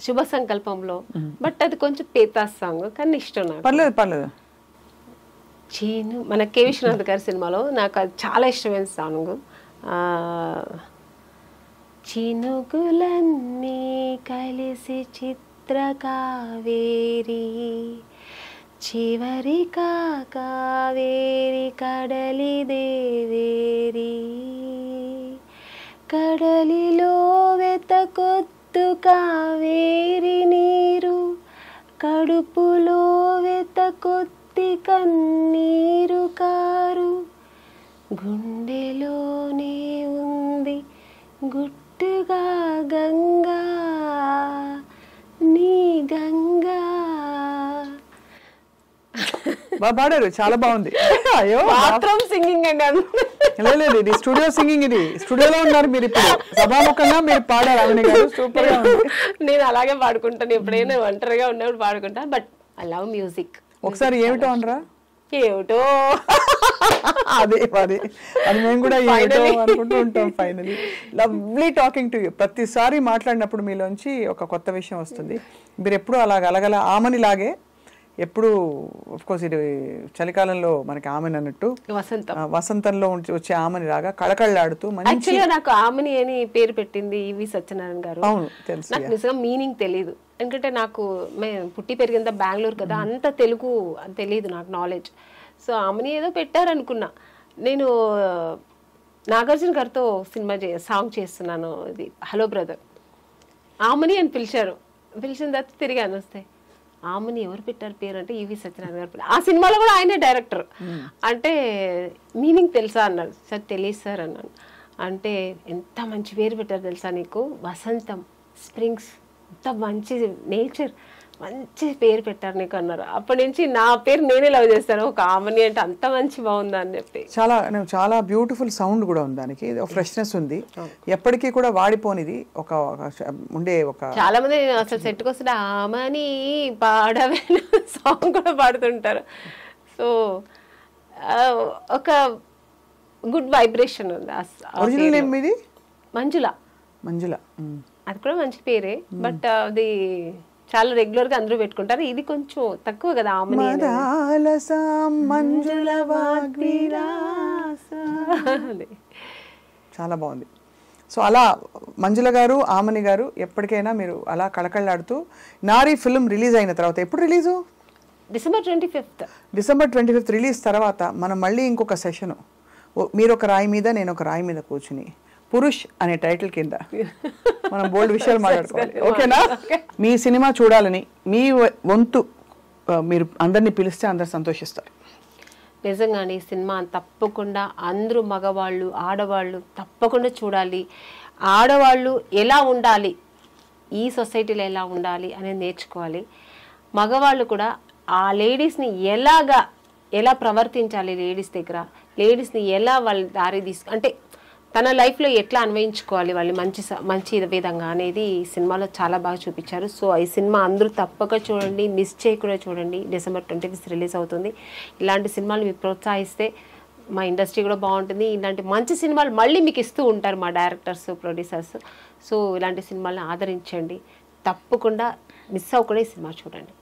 శుభ సంకల్పంలో, బట్ అది కొంచెం పేతాస్ సాంగ్, కానీ ఇష్టం నాకు. పర్లేదు. మన కె విశ్వనాథ్ గారి సినిమాలో నాకు అది చాలా ఇష్టమైన సాంగ్. చినుకులన్నీ కలిసి చిత్రకావేరి, చివరి కావేరి కడలి దేవేరి, కడలిలో వెతకొత్తు కావేరి నీరు, కడుపులో వెతకొత్తి కన్నీరు కారు, గుండెలోనే ఉంది గుట్టుగా గంగా, నీ గంగా. బాగా పాడారు, చాలా బాగుంది. అయ్యో బాత్రూమ్ సింగింగ్ అండి. లేదు, ఇది స్టూడియో సింగింగ్. ఇది స్టూడియోలో ఉన్నారు మీరు, ఇప్పుడు సభాముఖంగా మీరు పాడారు. అవని గారు సూపర్ గా ఉంది. నేను అలాగే పాడుకుంటాను, ఎప్పుడైనా ఒంటరిగా ఉన్నప్పుడు పాడుకుంటాను. But I love music. ఒకసారి ఏమిటో అనరా? ఏమిటో అదే అది మేము కూడా ఏమిటో అనుకుంటూ ఉంటాం. Finally lovely talking to you. ప్రతిసారి మాట్లాడినప్పుడు మీలోంచి ఒక కొత్త విషయం వస్తుంది. మీరు ఎప్పుడు అలగల ఆమెని లాగే ఎప్పుడు, ఆఫ్ కోర్స్ ఇది చలికాలంలో మనకి ఆమెని అన్నట్టు వసంతంలో వచ్చే ఆమెని లాగా కళకళలాడుతూ. యాక్చువల్గా నాకు ఆమెని అని పేరు పెట్టింది ఈవి సత్యనారాయణ గారు. అవును, తెలుసు. నాకు నిజంగా మీనింగ్ తెలియదు, ఎందుకంటే నాకు పుట్టి పెరిగిందా బెంగళూరు కదా, అంత తెలుగు తెలియదు నాకు, నాలెడ్జ్. సో ఆమెని ఏదో పెట్టారనుకున్నా. నేను నాగార్జున గారితో సినిమా సాంగ్ చేస్తున్నాను, ఇది హలో బ్రదర్. ఆమెని అని పిలిచారు, పిలిచిన తర్వాత తిరిగి అని వస్తాయి, ఆమెని ఎవరు పెట్టారు పేరు అంటే ఈవి సత్యనారాయణ గారు. ఆ సినిమాలో కూడా ఆయనే డైరెక్టర్. అంటే మీనింగ్ తెలుసా అన్నారు. సార్ తెలియదు సార్ అన్నాను. అంటే ఎంత మంచి పేరు పెట్టారు తెలుసా నీకు, వసంతం, స్ప్రింగ్స్, ఎంత మంచి నేచర్, మంచి పేరు పెట్టారు నీకు అన్నారు. అప్పటి నుంచి నా పేరు నేనే లవ్ చేస్తాను, ఒక ఆమెని అంటే అంత మంచి బాగుందా అని చెప్పి. చాలా బ్యూటిఫుల్ సౌండ్ కూడా ఉంది దానికి, ఫ్రెష్నెస్ ఉంది, ఎప్పటికీ కూడా వాడిపోనిది. ఒక ఉండే ఒక చాలా మంది అసలు సెట్కి వస్తుంటే ఆమెని పాడవే సాంగ్ కూడా పాడుతుంటారు. సో ఒక గుడ్ వైబ్రేషన్ ఉంది. ఒరిజినల్ నేమ్ మీది? మంజుల. అది కూడా మంచి పేరే, బట్ అది చాలా రెగ్యులర్ గా అందరూ పెట్టుకుంటారు. ఇది కొంచెం తక్కువ కదా ఆమెని. చాలా బాగుంది. సో అలా మంజుల గారు, ఆమని గారు ఎప్పటికైనా మీరు అలా కళకళలాడుతూ. నారీ ఫిల్మ్ రిలీజ్ అయిన తర్వాత, ఎప్పుడు release? December 25th. December 25th release తర్వాత మనం మళ్ళీ ఇంకొక సెషను, మీరు ఒక రాయి మీద నేను ఒక రాయి మీద కూర్చుని పురుష్ అనే టైటిల్ కింద మనం బోల్డ్ విషయాలు మాట్లాడుకోవాలి. ఓకేనా? మీ సినిమా చూడాలని మీ వంతు మీరు అందరినీ పిలిస్తే అందరు సంతోషిస్తారు. నిజంగానే ఈ సినిమా తప్పకుండా అందరూ మగవాళ్ళు ఆడవాళ్ళు తప్పకుండా చూడాలి. ఆడవాళ్ళు ఎలా ఉండాలి, ఈ సొసైటీలో ఎలా ఉండాలి అనేది నేర్చుకోవాలి. మగవాళ్ళు కూడా ఆ లేడీస్ని ఎలా ప్రవర్తించాలి, లేడీస్ దగ్గర లేడీస్ని ఎలా వాళ్ళ దారి అంటే తన లైఫ్లో ఎట్లా అన్వయించుకోవాలి వాళ్ళు మంచి విధంగా అనేది ఈ సినిమాలో చాలా బాగా చూపించారు. సో ఈ సినిమా అందరూ తప్పక చూడండి, మిస్ చేయకుండా చూడండి. డిసెంబర్ 25th రిలీజ్ అవుతుంది. ఇలాంటి సినిమాలు మీరు ప్రోత్సహిస్తే మా ఇండస్ట్రీ కూడా బాగుంటుంది. ఇలాంటి మంచి సినిమాలు మళ్ళీ మీకు ఇస్తూ ఉంటారు మా డైరెక్టర్స్, ప్రొడ్యూసర్స్. సో ఇలాంటి సినిమాలను ఆదరించండి, తప్పకుండా మిస్ అవ్వకుండా ఈ సినిమా చూడండి.